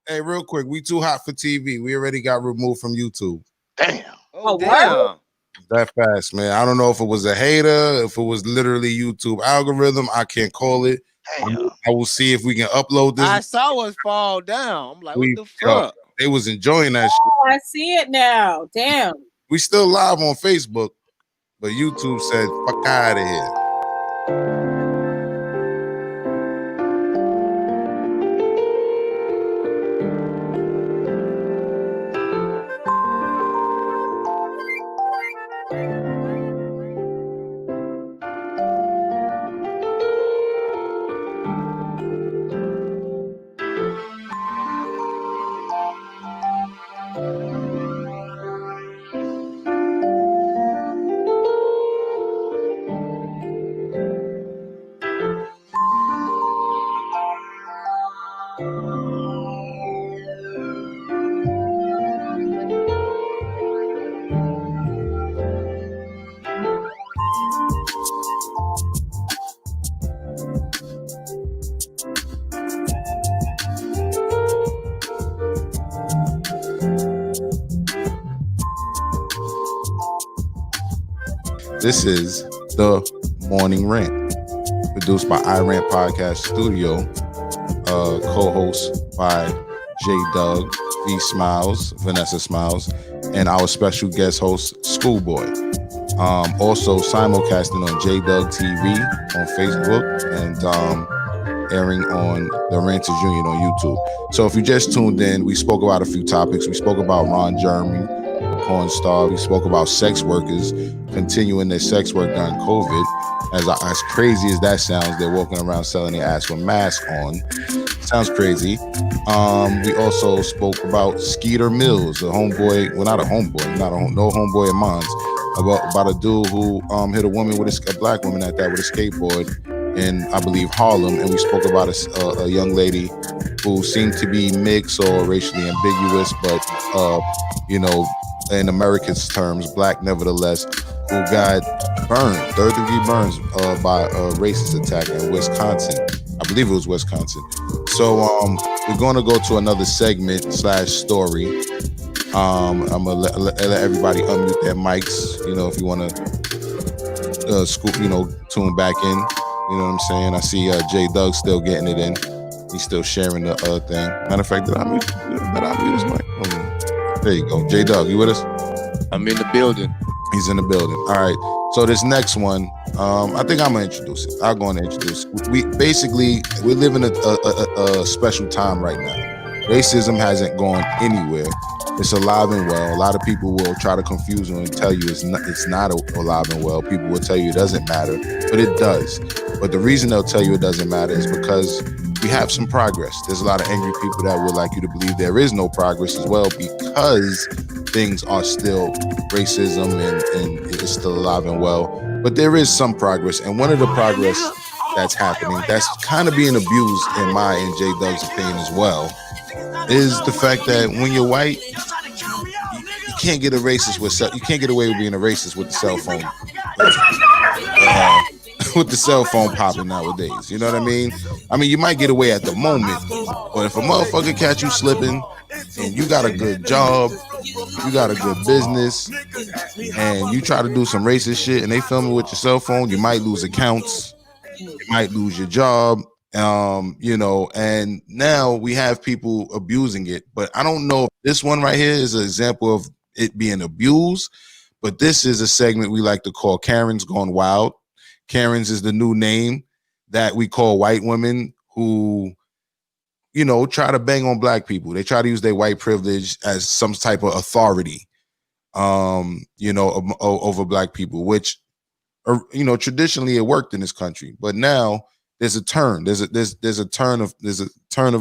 Hey, real quick, we too hot for TV. We already got removed from YouTube. Damn. Oh, damn. That fast, man. I don't know if it was a hater, if it was literally YouTube algorithm. I can't call it. Damn. I will see if we can upload this. I saw us fall down. I'm like, what the Yo, fuck? they was enjoying that shit. Oh, I see it now. Damn. We still live on Facebook, but YouTube said, fuck out of here. This is the Morning Rant, produced by Rant Podcast Studio, co-host by J.Doug, VeeSmilez, Vanessa Smilez, and our special guest host, Schoolboy. Also simulcasting on J.Doug TV on Facebook and airing on the Ranters Union on YouTube. So if you just tuned in, we spoke about a few topics. We spoke about Ron Jeremy, the porn star. We spoke about sex workers continuing their sex work during COVID. As crazy as that sounds, they're walking around selling their ass with masks on. Sounds crazy. We also spoke about Skeeter Mills, a homeboy, well, not a homeboy, no homeboy of mine, about a dude who hit a woman with a black woman at that with a skateboard in, I believe, Harlem. And we spoke about a young lady who seemed to be mixed or racially ambiguous, but in Americans' terms, black nevertheless, who got burned, third-degree burns by a racist attack in Wisconsin. I believe it was Wisconsin. So we're going to go to another segment / story. I'm gonna let everybody unmute their mics. If you want to scoop, tune back in. You know what I'm saying? I see J.Doug still getting it in. He's still sharing the thing. Matter of fact, did I mute his mic? There you go. J.Doug, you with us? I'm in the building. He's in the building. All right. So this next one, I think I'm gonna introduce it. I'll go and introduce. We're living a special time right now. Racism hasn't gone anywhere. It's alive and well. A lot of people will try to confuse you and tell you it's not alive and well. People will tell you it doesn't matter, but it does. But the reason they'll tell you it doesn't matter is because we have some progress. There's a lot of angry people that would like you to believe there is no progress as well, because things are still racism and it's still alive and well. But there is some progress, and one of the progress that's happening, that's kind of being abused in my and J.Doug's opinion as well, is the fact that when you're white, you can't get you can't get away with being a racist with the cell phone. With the cell phone popping nowadays, you know what I mean? I mean, you might get away at the moment, but if a motherfucker catch you slipping and you got a good job, you got a good business, and you try to do some racist shit and they film it with your cell phone, you might lose accounts, you might lose your job, and now we have people abusing it. But I don't know if this one right here is an example of it being abused, but this is a segment we like to call Karen's Gone Wild. Karen's is the new name that we call white women who, try to bang on black people. They try to use their white privilege as some type of authority, over black people, which, traditionally it worked in this country. But now there's a turn. There's a turn of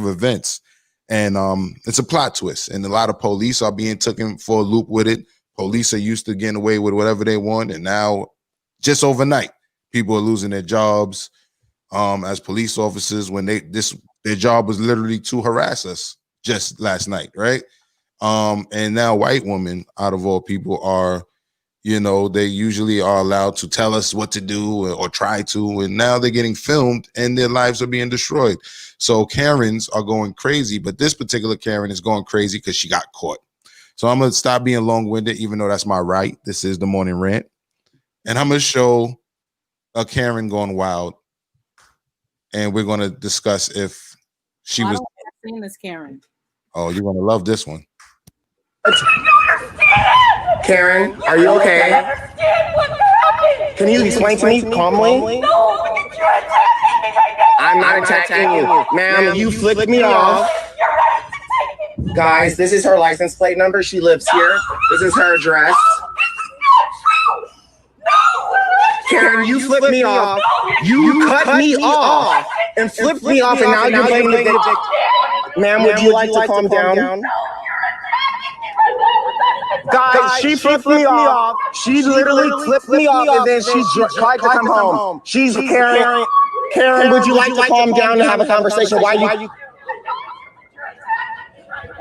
events, and it's a plot twist. And a lot of police are being taken for a loop with it. Police are used to getting away with whatever they want, and now just overnight, people are losing their jobs as police officers when their job was literally to harass us just last night, right? And now white women, out of all people, are, You know, they usually are allowed to tell us what to do or try to, and now they're getting filmed and their lives are being destroyed. So Karens are going crazy, but this particular Karen is going crazy because she got caught. So I'm going to stop being long-winded, even though that's my right. This is the morning rant. And I'm going to show a Karen going wild, and we're going to discuss if she was. I don't seen this Karen. Oh, you're going to love this one. Karen, are you okay? Can you explain to me calmly? No, you're attacking me right now. I'm not attacking you. Ma'am, you flicked me off. Guys, this is her license plate number. She lives here. This is her address. Karen, you flipped me off. You cut me off and flipped me off, and now you're blaming the victim. Ma'am, would you like to calm down? Guys, she flipped me off. She literally flipped me off, and then she tried to come home. She's Karen. Karen, would you like to calm down and have a conversation? Why you?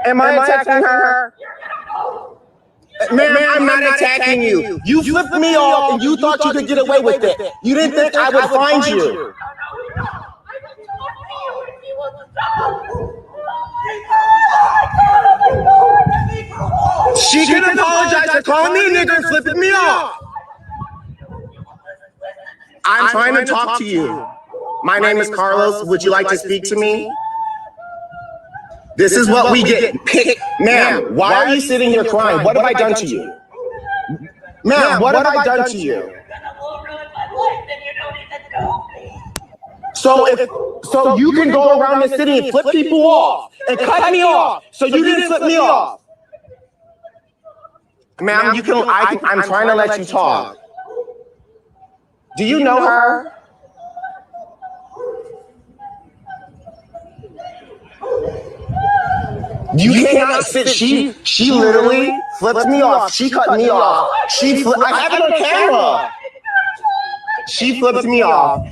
Am I attacking her? Ma'am, I'm not attacking you. You flipped me off, and you thought you could get away with it. You didn't think I would find you. She can apologize for calling me a nigger and flipping me off. I'm trying to talk to you. My name is Carlos. Would you like to speak to me? This is what we get. Ma'am, why are you sitting here crying? What have I done to you? Ma'am, what have I done to you? So you can go around the city and flip people off and cut me off. So you didn't flip me off. Ma'am, I'm trying to let you talk. Do you know her? You cannot sit. She literally flipped me off. She cut me off. I have it on camera. She flipped me off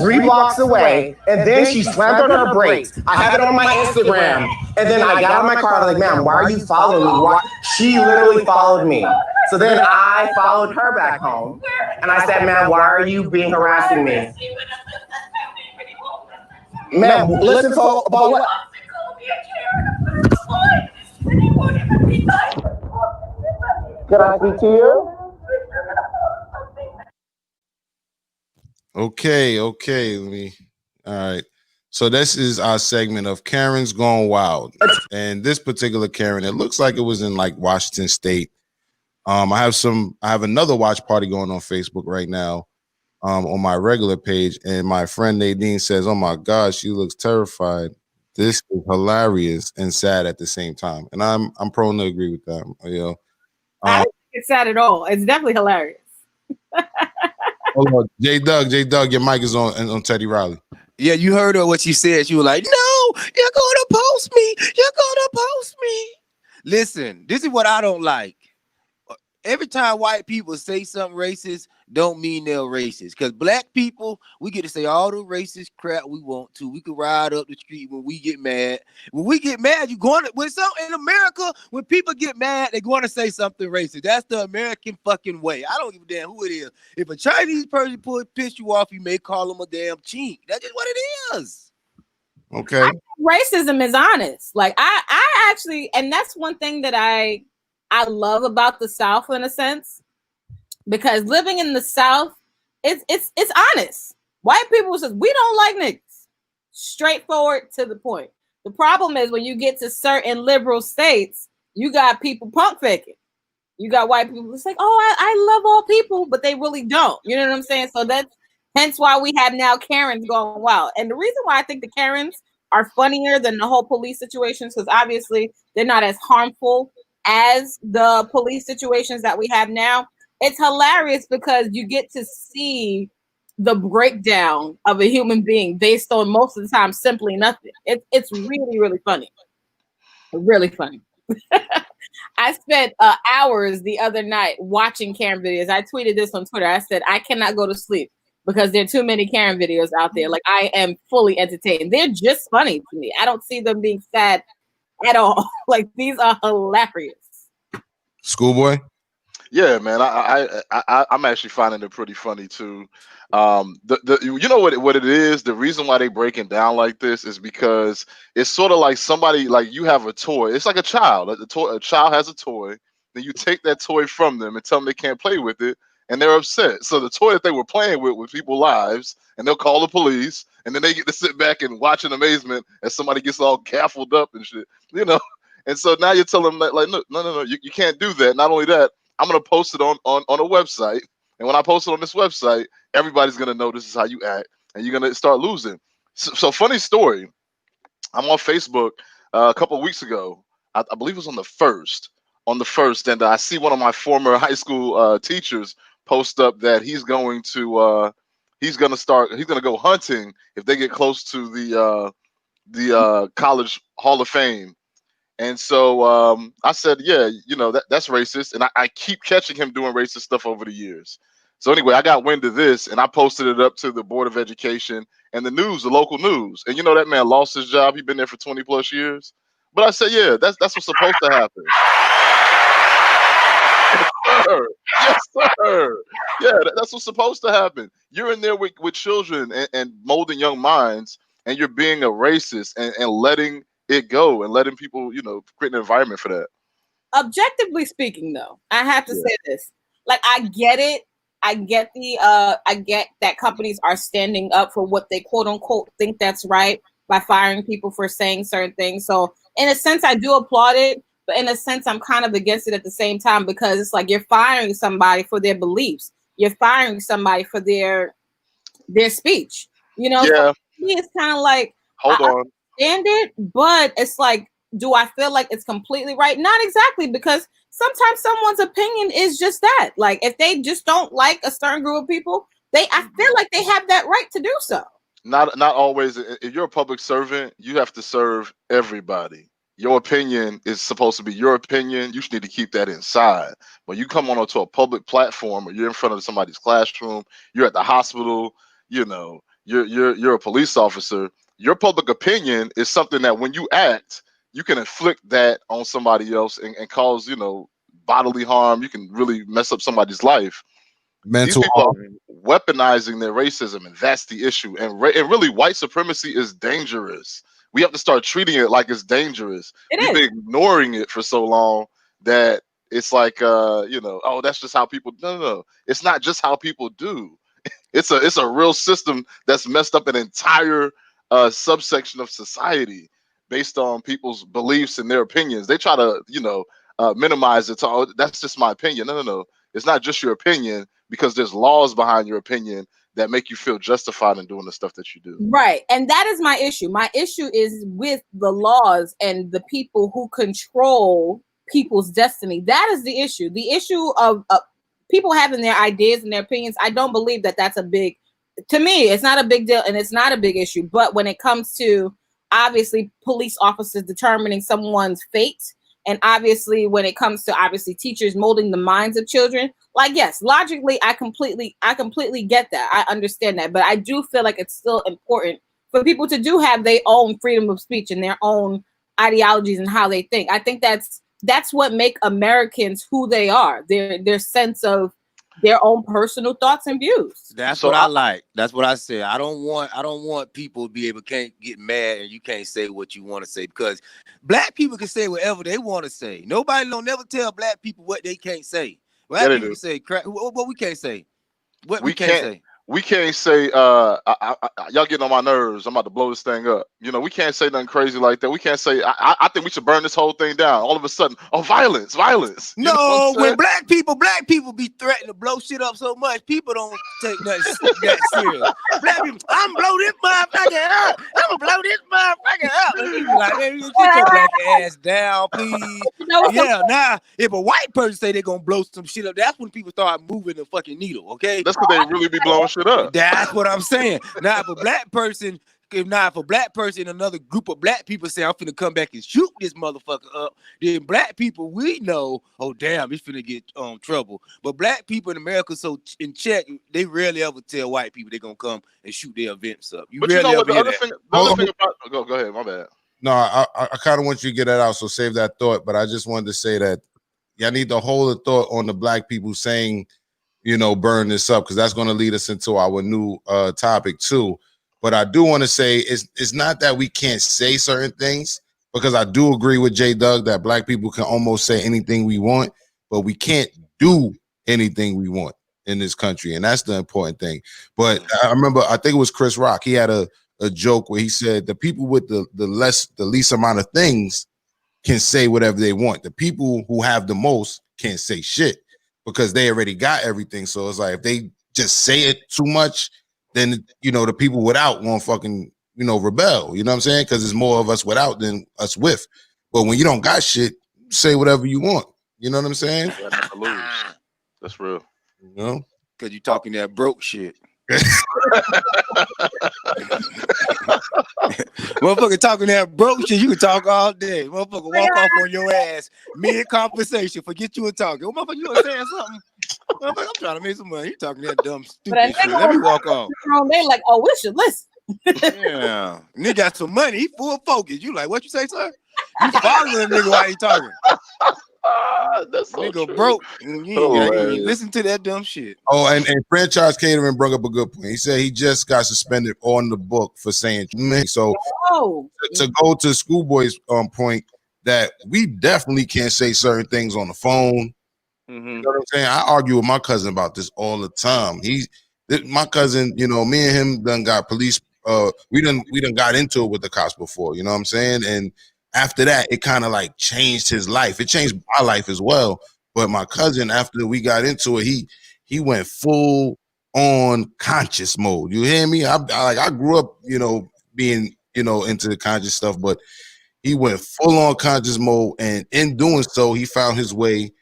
3 blocks away, and then she slammed on her brakes. I have it on my Instagram. And then I got out of my car. I was like, ma'am, why are you following me? Why? She literally followed me. So then I followed her back home. And I said, ma'am, why are you being harassing me? Ma'am, listen about what? Can I speak to you? Okay. All right. So this is our segment of Karen's Gone Wild. And this particular Karen, it looks like it was in like Washington State. I have another watch party going on Facebook right now, on my regular page. And my friend Nadine says, oh my God, she looks terrified. This is hilarious and sad at the same time. And I'm prone to agree with that. You know, I don't think it's sad at all. It's definitely hilarious. hold on. J.Doug, your mic is on Teddy Riley. Yeah, you heard her what she said. She was like, no, you're going to post me. You're going to post me. Listen, this is what I don't like. Every time white people say something racist, don't mean they're racist. Because black people, we get to say all the racist crap we want to. We can ride up the street when we get mad. When we get mad, in America, when people get mad, they're going to say something racist. That's the American fucking way. I don't give a damn who it is. If a Chinese person piss you off, you may call them a damn chink. That's just what it is. Okay. Racism is honest. Like I actually, and that's one thing that I love about the South in a sense, because living in the South, it's honest. White people says we don't like niggas. Straightforward to the point. The problem is when you get to certain liberal states, you got people punk faking. You got white people who's like, oh, I love all people, but they really don't. You know what I'm saying? So that's hence why we have now Karens going wild. And the reason why I think the Karens are funnier than the whole police situations, because obviously they're not as harmful as the police situations that we have now. It's hilarious because you get to see the breakdown of a human being based on most of the time simply nothing. It's really, really funny. Really funny. I spent hours the other night watching Karen videos. I tweeted this on Twitter. I said, I cannot go to sleep because there are too many Karen videos out there. Like, I am fully entertained. They're just funny to me. I don't see them being sad at all. Like, these are hilarious. Schoolboy? Yeah, man. I'm actually finding it pretty funny too. You know what it is. The reason why they breaking down like this is because it's sort of like somebody like you have a toy. It's like a child. A child has a toy. Then you take that toy from them and tell them they can't play with it, and they're upset. So the toy that they were playing with people's lives, and they'll call the police, and then they get to sit back and watch in amazement as somebody gets all gaffled up and shit. You know. And so now you're telling them that like no, you can't do that. Not only that, I'm gonna post it on a website, and when I post it on this website, everybody's gonna know this is how you act, and you're gonna start losing. So funny story. I'm on Facebook a couple of weeks ago. I believe it was on the first, and I see one of my former high school teachers post up that he's gonna go hunting if they get close to the college Hall of Fame. And so I said, yeah, that's racist. And I keep catching him doing racist stuff over the years. So anyway, I got wind of this and I posted it up to the Board of Education and the news, the local news. And that man lost his job. He'd been there for 20 plus years. But I said, yeah, that's what's supposed to happen. Yes, sir. Yes, sir. Yeah, that's what's supposed to happen. You're in there with children and molding young minds, and you're being a racist and letting it go and letting people, create an environment for that. Objectively speaking, though, I have to say this. Like, I get it. I get that companies are standing up for what they quote unquote think that's right by firing people for saying certain things. So in a sense, I do applaud it, but in a sense, I'm kind of against it at the same time, because it's like you're firing somebody for their beliefs. You're firing somebody for their speech. Yeah. So me, it's kind of like, hold on. Understand it, but it's like, do I feel like it's completely right? Not exactly, because sometimes someone's opinion is just that. Like, if they just don't like a certain group of people, I feel like they have that right to do so. Not always. If you're a public servant, you have to serve everybody. Your opinion is supposed to be your opinion. You should need to keep that inside. When you come onto a public platform, or you're in front of somebody's classroom, you're at the hospital, you're a police officer. Your public opinion is something that when you act, you can inflict that on somebody else and cause, bodily harm. You can really mess up somebody's life. Mental These people harm. are weaponizing their racism, and that's the issue. And really, white supremacy is dangerous. We have to start treating it like it's dangerous. We've been ignoring it for so long that it's like, oh, that's just how people. No. It's not just how people do. It's a real system that's messed up an entire subsection of society based on people's beliefs and their opinions. They try to, minimize it. So that's just my opinion. No. It's not just your opinion, because there's laws behind your opinion that make you feel justified in doing the stuff that you do. Right. And that is my issue. My issue is with the laws and the people who control people's destiny. That is the issue. The issue of people having their ideas and their opinions. I don't believe that that's to me, it's not a big deal and it's not a big issue. But when it comes to obviously police officers determining someone's fate, and obviously when it comes to teachers molding the minds of children, like, yes, logically, I completely get that. I understand that. But I do feel like it's still important for people to do have their own freedom of speech and their own ideologies and how they think. I think that's what make Americans who they are. Their sense of their own personal thoughts and views. That's what I like. That's what I said. I don't want people to be able can't get mad and you can't say what you want to say, because black people can say whatever they want to say. Nobody don't never tell black people what they can't say. Black people can say crap. What we can't say. What we can't say. We can't say, y'all getting on my nerves. I'm about to blow this thing up. We can't say nothing crazy like that. We can't say, I think we should burn this whole thing down. All of a sudden, violence. No, when black people be threatening to blow shit up so much, people don't take nothing that serious. Black people, I'm gonna blow this motherfucker up. I'm gonna blow this motherfucker up. And people like, man, get your black ass down, please. Yeah, now, if a white person say they're gonna blow some shit up, that's when people start moving the fucking needle, okay? That's because they really be blowing shit up. That's what I'm saying. Now, if a black person and another group of black people say, I'm finna come back and shoot this motherfucker up, then black people, we know, oh, damn, he's finna get trouble. But black people in America, so in check, they rarely ever tell white people they're gonna come and shoot their events up. But you know what, the other thing about, go ahead, my bad. No, I kind of want you to get that out, so save that thought. But I just wanted to say that y'all need to hold a thought on the black people saying, you know, burn this up, because that's going to lead us into our new topic too. But I do want to say it's not that we can't say certain things, because I do agree with J.Doug that black people can almost say anything we want, but we can't do anything we want in this country, and that's the important thing. But I remember, I think it was Chris Rock. He had a joke where he said the people with the least amount of things can say whatever they want. The people who have the most can't say shit because they already got everything. So it's like if they just say it too much, then you know the people without won't fucking, you know, rebel. You know what I'm saying? Because there's more of us without than us with. But when you don't got shit, say whatever you want. You know what I'm saying? That's real. You know, because you talking that broke shit. Motherfucker talking that broke shit, you can talk all day. Motherfucker walk off on your ass mid conversation, forget you were talking. Well, motherfucker, you were saying something. Motherfucker, I'm trying to make some money. You talking that dumb stupid shit. Let me walk off. They like, oh, we should listen. Yeah, nigga got some money. He full focus. You like what you say, sir? You following the nigga while he talking. That's so nigga true. broke. You ain't listen to that dumb shit. Oh, and franchise catering brought up a good point. He said he just got suspended on the book for saying so. To go to Schoolboy's point, that we definitely can't say certain things on the phone. You know what I'm saying? I argue with my cousin about this all the time. My cousin, you know, me and him done got police. We done got into it with the cops before. You know what I'm saying? And after that, it kind of like changed his life. It changed my life as well. But my cousin, after we got into it, he went full on conscious mode. You hear me? I grew up, you know, being, you know, into the conscious stuff, but he went full on conscious mode, and in doing so, he found his way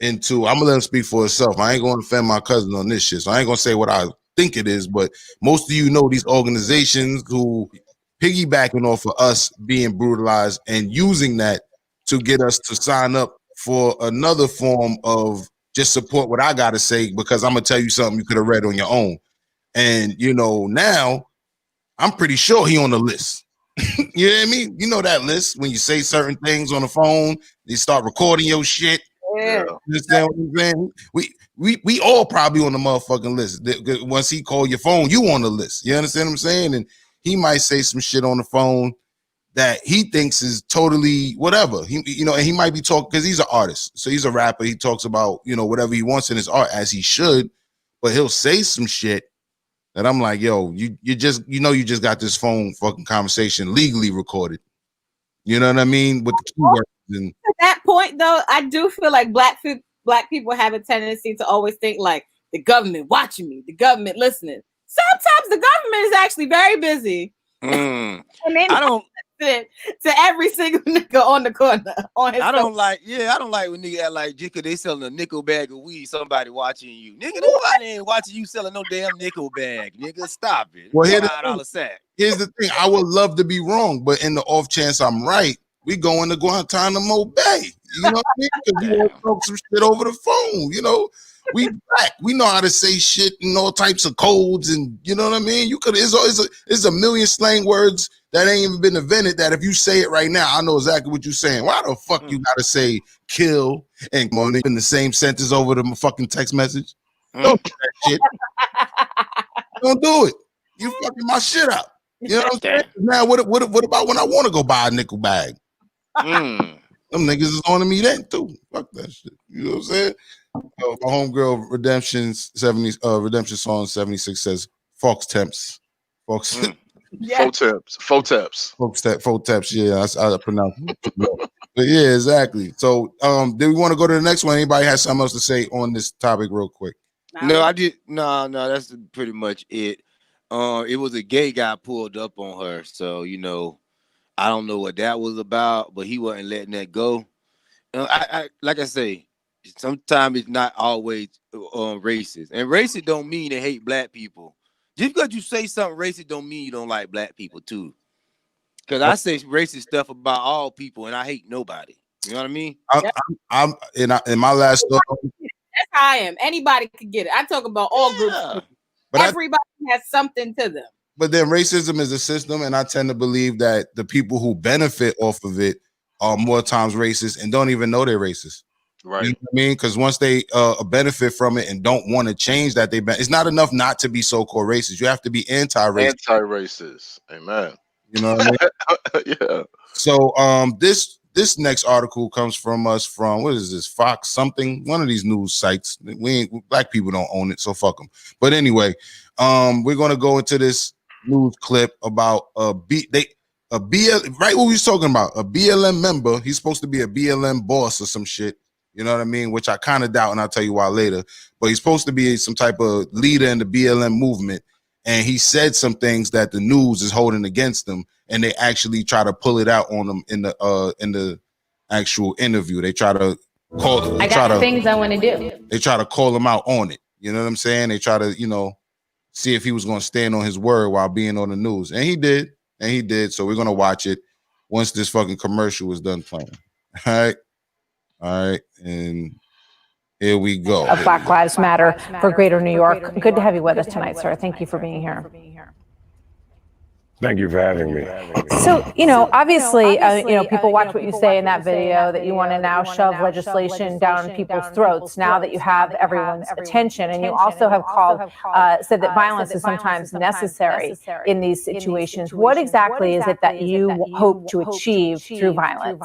into. I'm gonna let him speak for himself. I ain't gonna offend my cousin on this shit, so I ain't gonna say what I think it is. But most of you know these organizations who piggybacking off of us being brutalized and using that to get us to sign up for another form of just support what I gotta say, because I'm gonna tell you something you could have read on your own. And you know, now I'm pretty sure he on the list. You know what I mean? You know that list when you say certain things on the phone, they start recording your shit. Yeah. You understand what I'm saying? We all probably on the motherfucking list. Once he call your phone, you on the list. You understand what I'm saying? And he might say some shit on the phone that he thinks is totally whatever. He, you know, and he might be talking because he's an artist. So he's a rapper. He talks about, you know, whatever he wants in his art, as he should, but he'll say some shit that I'm like, yo, you just got this phone fucking conversation legally recorded. You know what I mean? With the keywords. And at that point, though, I do feel like black people have a tendency to always think like the government watching me, the government listening. Sometimes the government is actually very busy. And they don't listen to every single nigga on the corner. I don't like when nigga act like just cause they selling a nickel bag of weed, somebody watching you. Nigga, nobody ain't watching you selling no damn nickel bag. Nigga, stop it. Well, here's the thing. I would love to be wrong, but in the off chance I'm right, we going to Guantanamo Bay. You know what I mean? Because you want to talk some shit over the phone. You know, we black. We know how to say shit and all types of codes, and you know what I mean. You could. It's a million slang words that ain't even been invented. That if you say it right now, I know exactly what you're saying. Why the fuck you gotta say kill and money in the same sentence over the fucking text message? Don't do that shit. Don't do it. You fucking my shit up. You know what I'm saying? Now, what about when I want to go buy a nickel bag? Them niggas is on to me then too. Fuck that shit. You know what I'm saying? My homegirl Redemption Song 76 says Fox temps. Fox Faux temps. Yeah, I pronounce it. But yeah, exactly. So do we want to go to the next one? Anybody has something else to say on this topic real quick? No, I did. No, that's pretty much it. It was a gay guy pulled up on her, so you know, I don't know what that was about, but he wasn't letting that go. I like I say, sometimes it's not always racist, and racist don't mean they hate black people. Just because you say something racist don't mean you don't like black people too. Because I say racist stuff about all people, and I hate nobody. You know what I mean? I'm in my last thought. That's how I am. Anybody could get it. I talk about all groups. But everybody has something to them. But then racism is a system, and I tend to believe that the people who benefit off of it are more times racist and don't even know they're racist. Right. You know what I mean? Because once they benefit from it and don't want to change that, it's not enough not to be so-called racist. You have to be anti-racist. Anti-racist. Amen. You know what I mean? Yeah. So this next article comes from what is this, Fox something, one of these news sites. Black people don't own it, so fuck them. But anyway, we're gonna go into this news clip about right what we was talking about, a BLM member. He's supposed to be a BLM boss or some shit. You know what I mean? Which I kind of doubt, and I'll tell you why later. But he's supposed to be some type of leader in the BLM movement. And he said some things that the news is holding against him, and they actually try to pull it out on him in the actual interview. They try to call. I got things I want to do. They try to call him out on it. You know what I'm saying? They try to, see if he was going to stand on his word while being on the news, and he did. So we're gonna watch it once this fucking commercial is done playing. All right, and here we go. Of Black Lives Matter for Greater New York. Good to have you with us tonight, sir. Thank you for being here. Thank you for having me. So, obviously, people watch what you say in that video that you want to now shove legislation down people's throats now that you have everyone's attention. And you also have said that violence is sometimes necessary in these situations. What exactly is it that you hope to achieve through violence?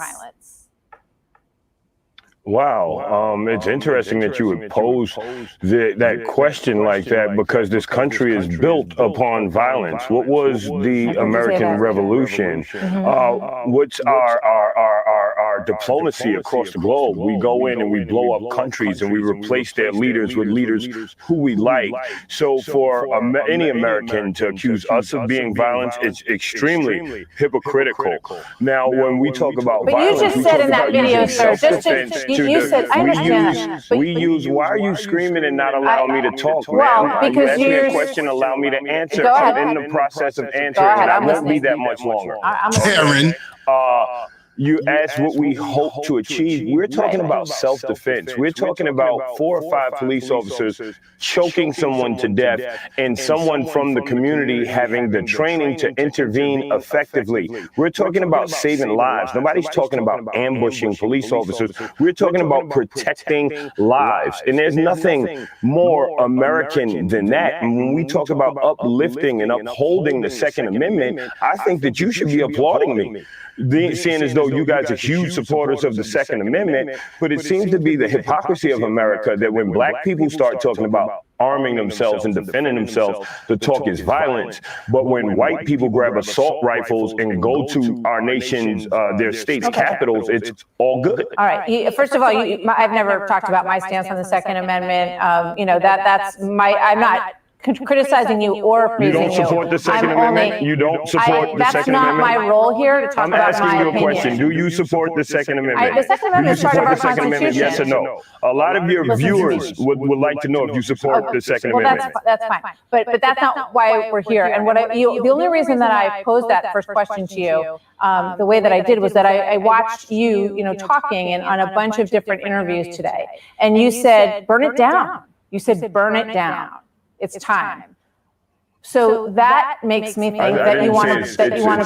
Wow, it's interesting that you would pose that question like that, because this country is built upon violence. What was the American Revolution? What's our diplomacy across the globe? We go in and we blow up countries and we replace their leaders with leaders who we like. So for any American to accuse us of being violent, it's extremely hypocritical. Now, when we talk about violence, you just said in that video, sir, you said, I understand that. Why are you screaming and not allowing me to talk, well, man? because you ask me a question, allow me to answer. I'm in the process of answering, and I won't be that much longer. Aaron. You asked what we hope to achieve. We're talking about self-defense. We're talking about 4 or 5 police officers choking someone to death and someone from the community having the training to intervene effectively. We're talking about saving lives. Nobody's talking about ambushing police officers. We're talking about protecting lives. And there's nothing more American than that. And when we talk about uplifting and upholding the Second Amendment, I think that you should be applauding me. Seeing as though you guys are huge supporters of the Second Amendment, but it seems to be the hypocrisy of America that when black people start talking about arming themselves and defending themselves, the talk is violence. But when white people grab assault rifles and go to our nation's, their state's capitals, it's all good. All right. First of all, I've never talked about my stance on the Second Amendment. I'm not criticizing you or praising you. You don't support the Second Amendment? You don't support the Second Amendment? That's not my role here to talk about my opinion. I'm asking you a question. Do you support the Second Amendment? The Second Amendment is part of our Constitution. Yes or no? A lot of your viewers would like to know if you support the Second Amendment. That's fine. But that's not why we're here. And the only reason that I posed that first question to you, the way that I did, was that I watched you, talking and on a bunch of different interviews today. And you said, burn it down. You said, burn it down. It's time. So that makes me think that you want to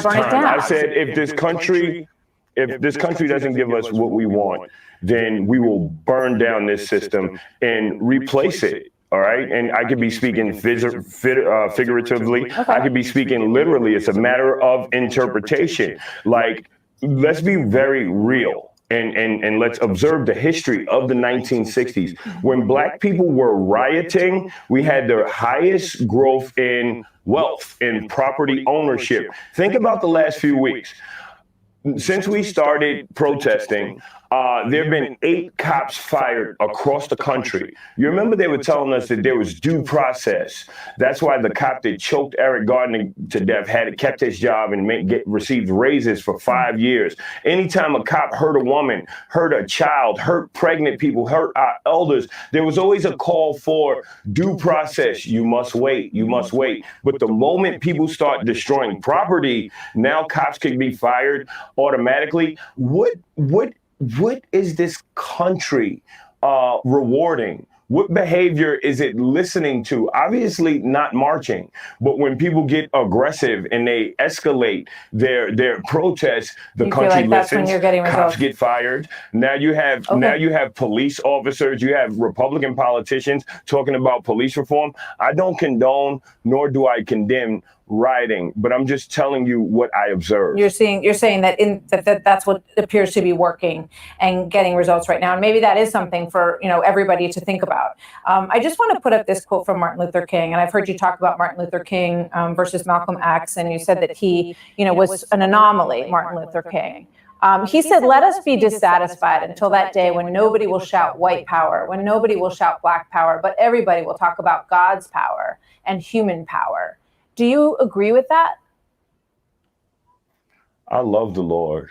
burn it down. I said if this country doesn't give us what we want, then we will burn down this system and replace it. All right. And I could be speaking figuratively. I could be speaking literally. It's a matter of interpretation. Like, let's be very real. And let's observe the history of the 1960s. When black people were rioting, we had the highest growth in wealth and property ownership. Think about the last few weeks. Since we started protesting, there have been 8 cops fired across the country. You remember they were telling us that there was due process. That's why the cop that choked Eric Gardner to death had kept his job and received raises for 5 years. Anytime a cop hurt a woman, hurt a child, hurt pregnant people, hurt our elders, there was always a call for due process. You must wait. You must wait. But the moment people start destroying property, now cops can be fired automatically. What is this country rewarding What behavior is it listening to? Obviously not marching, but when people get aggressive and they escalate their protests, the You feel country like that's when listens, you're getting cops results. get fired. Now you have police officers, you have Republican politicians talking about police reform. I don't condone nor do I condemn rioting, but I'm just telling you what I observed. You're saying that that's what appears to be working and getting results right now, and maybe that is something for everybody to think about. I just want to put up this quote from Martin Luther King, and I've heard you talk about Martin Luther King versus Malcolm X, and you said that he was an anomaly, Martin Luther King. He said, "Let us be dissatisfied until that day when nobody will shout white power, when nobody will shout black power, but everybody will talk about God's power and human power." Do you agree with that? I love the Lord,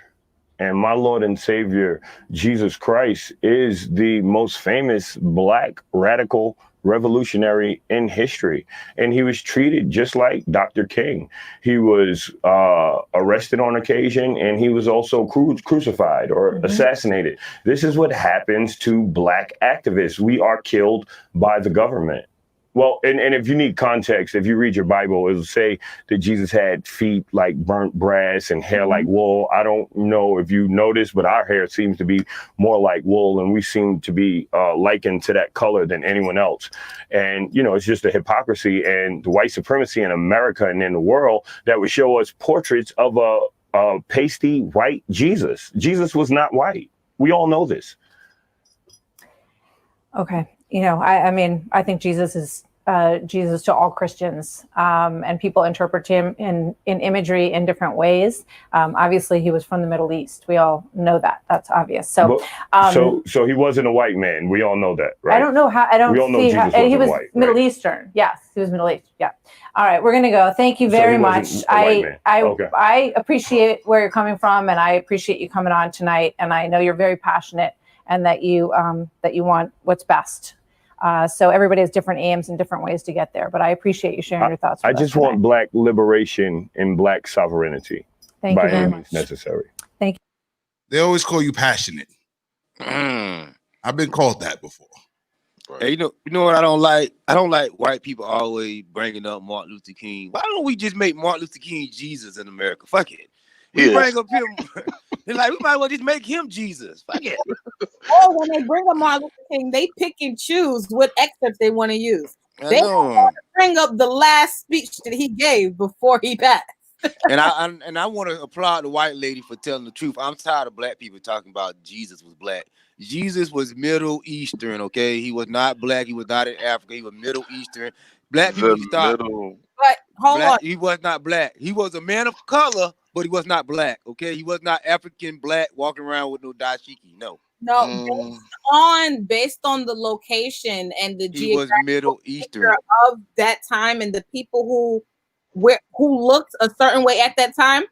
and my Lord and Savior, Jesus Christ, is the most famous Black radical revolutionary in history. And he was treated just like Dr. King. He was arrested on occasion, and he was also crucified or assassinated. This is what happens to Black activists. We are killed by the government. Well, and if you need context, if you read your Bible, it will say that Jesus had feet like burnt brass and hair like wool. I don't know if you noticed, but our hair seems to be more like wool, and we seem to be likened to that color than anyone else. And, it's just a hypocrisy and the white supremacy in America and in the world that would show us portraits of a pasty white Jesus. Jesus was not white. We all know this. Okay. I think Jesus is Jesus to all Christians, and people interpret him in imagery in different ways. Obviously, he was from the Middle East. We all know that. That's obvious. So he wasn't a white man. We all know that, right? I don't know how. I don't we all know see Jesus how. wasn't He was white, Middle right? Eastern. Yes, he was Middle East. Yeah. All right, we're gonna go. Thank you very much. I appreciate where you're coming from, and I appreciate you coming on tonight. And I know you're very passionate, and that you want what's best. So everybody has different aims and different ways to get there. But I appreciate you sharing your thoughts with us. I just want Black liberation and Black sovereignty by any means necessary. Thank you. They always call you passionate. I've been called that before. Hey, you know what I don't like? I don't like white people always bringing up Martin Luther King. Why don't we just make Martin Luther King Jesus in America? Fuck it. We bring up him. They're like, we might as well just make him Jesus. Fuck it. Or when they bring up Martin Luther King, they pick and choose what excerpts they want to use. They don't want to bring up the last speech that he gave before he passed. And I want to applaud the white lady for telling the truth. I'm tired of Black people talking about Jesus was Black. Jesus was Middle Eastern, okay? He was not Black. He was not in Africa. He was Middle Eastern. Black people start. But hold on. He was not Black. He was a man of color, but he was not Black, okay? He was not African Black walking around with no dashiki. No. Based on the location and the he was Middle Eastern of that time and the people who looked a certain way at that time,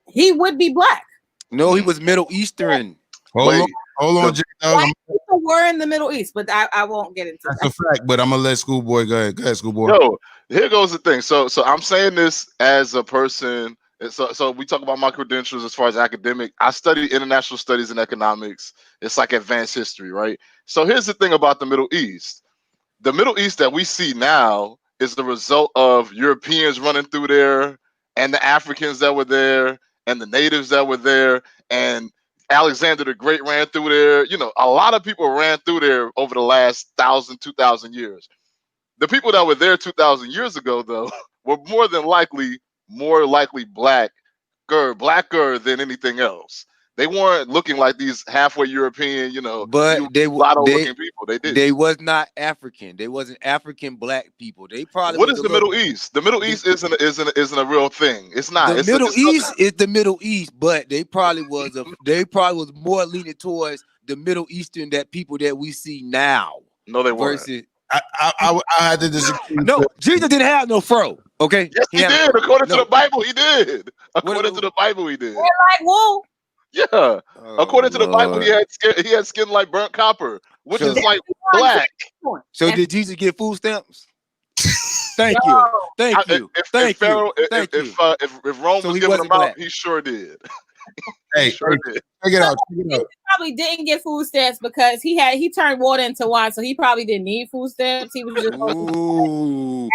he would be Black. No, he was Middle Eastern. Hold on, J.Doug. White people were in the Middle East, but I won't get into that. That's a fact, but I'm gonna let Schoolboy go ahead. Go ahead, Schoolboy. Yo, here goes the thing. So I'm saying this as a person. So we talk about my credentials as far as academic. I studied international studies and economics. It's like advanced history, right? So here's the thing about the Middle East. The Middle East that we see now is the result of Europeans running through there, and the Africans that were there, and the natives that were there, and Alexander the Great ran through there. A lot of people ran through there over the last 1,000, 2,000 years. The people that were there 2,000 years ago, though, were more likely blacker than anything else. They weren't looking like these halfway European, but looking people. They was not African. They wasn't African Black people. They probably. What is the Middle East? The Middle East isn't a real thing. It's not. The Middle East is the Middle East, but they probably was more leaning towards the Middle Eastern people that we see now. No, they weren't. I had to disagree. No, Jesus didn't have no fro. Okay. Yes, he did. According to the Bible, he did. According to the Bible, he did. Like wool. Yeah. According to the Bible, he had skin like burnt copper, which is like black. So did Jesus get food stamps? Thank you. Thank you. If Rome was giving them out, he sure did. Hey, check it out. probably didn't get food stamps because he turned water into wine, so he probably didn't need food stamps. He was just Ooh.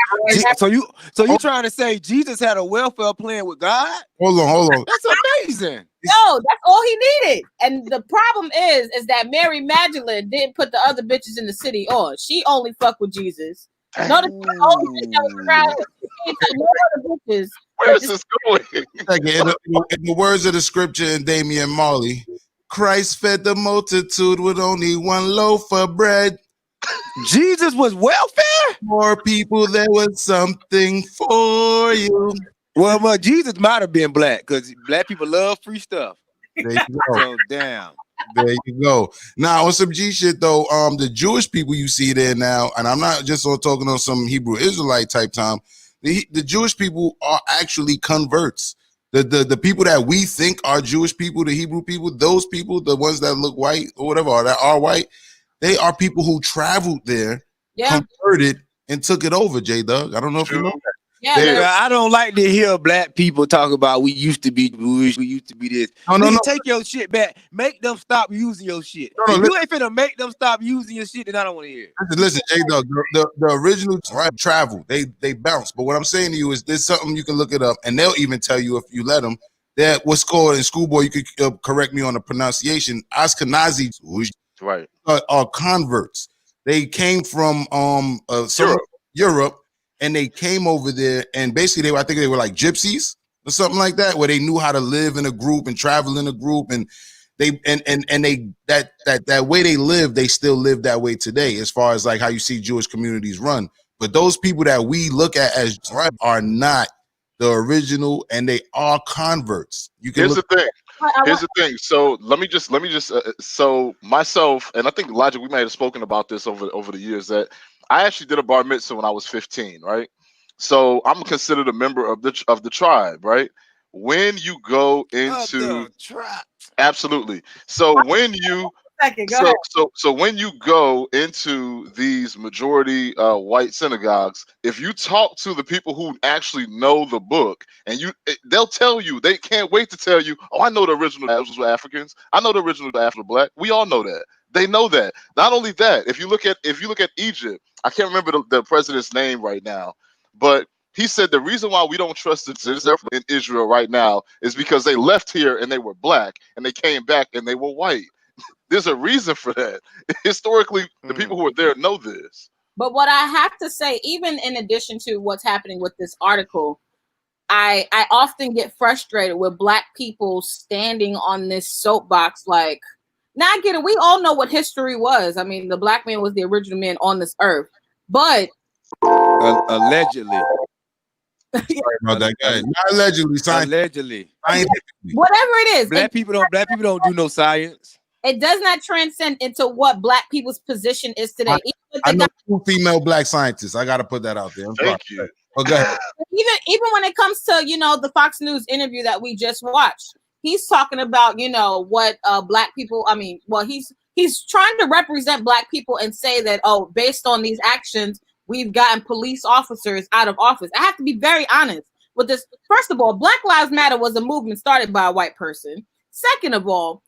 So you trying to say Jesus had a welfare plan with God? Hold on. That's amazing. No, that's all he needed. And the problem is that Mary Magdalene didn't put the other bitches in the city on. She only fucked with Jesus. Notice the only bitch that was around. She ain't tell no other bitches. Where's this going? In the words of the scripture in Damian Marley, Christ fed the multitude with only one loaf of bread. Jesus was welfare? More people, there was something for you. Well, Jesus might have been black because black people love free stuff. There you go. So damn. There you go. Now on some G shit though, the Jewish people you see there now, and I'm not just talking on some Hebrew Israelite type time. The Jewish people are actually converts. The people that we think are Jewish people, the Hebrew people, those people, the ones that look white or whatever, or that are white, they are people who traveled there, converted, and took it over. J.Doug, I don't know if you know that. Yeah, I don't like to hear black people talk about we used to be Jewish, we used to be this. No. Take your shit back. Make them stop using your shit. If you ain't finna make them stop using your shit, then I don't want to hear it. Listen, J.Doug, the original travel, they bounce. But what I'm saying to you is there's something you can look it up, and they'll even tell you if you let them that what's called in schoolboy. You could correct me on the pronunciation. Ashkenazi, right, are converts. They came from Europe. And they came over there, and basically, I think they were like gypsies or something like that, where they knew how to live in a group and travel in a group, and they that way they live, they still live that way today, as far as like how you see Jewish communities run. But those people that we look at as are not the original, and they are converts. You can Here's the thing. So let me just so myself, and I think Logic, we might have spoken about this over the years, that I actually did a bar mitzvah when I was 15, right? So I'm considered a member of the tribe, right? When you go into absolutely. So when you so when you go into these majority white synagogues, if you talk to the people who actually know the book, and they'll tell you, they can't wait to tell you, oh, I know the original were Africans. I know the original Afro black. We all know that. They know that. Not only that, if you look at Egypt, I can't remember the president's name right now, but he said the reason why we don't trust the citizens in Israel right now is because they left here and they were black, and they came back and they were white. There's a reason for that. Historically, the people who are there know this. But what I have to say, even in addition to what's happening with this article, I often get frustrated with black people standing on this soapbox like, now I get it. We all know what history was. I mean, the black man was the original man on this earth, but allegedly. Sorry about that guy. Not allegedly, allegedly. Whatever it is, black people don't do no science. It does not transcend into what black people's position is today. I know 2 female black scientists. I got to put that out there. Thank you. Oh, go ahead. Even when it comes to the Fox News interview that we just watched, he's talking about what black people. I mean, well, he's trying to represent black people and say that, oh, based on these actions, we've gotten police officers out of office. I have to be very honest with this. First of all, Black Lives Matter was a movement started by a white person. Second of all,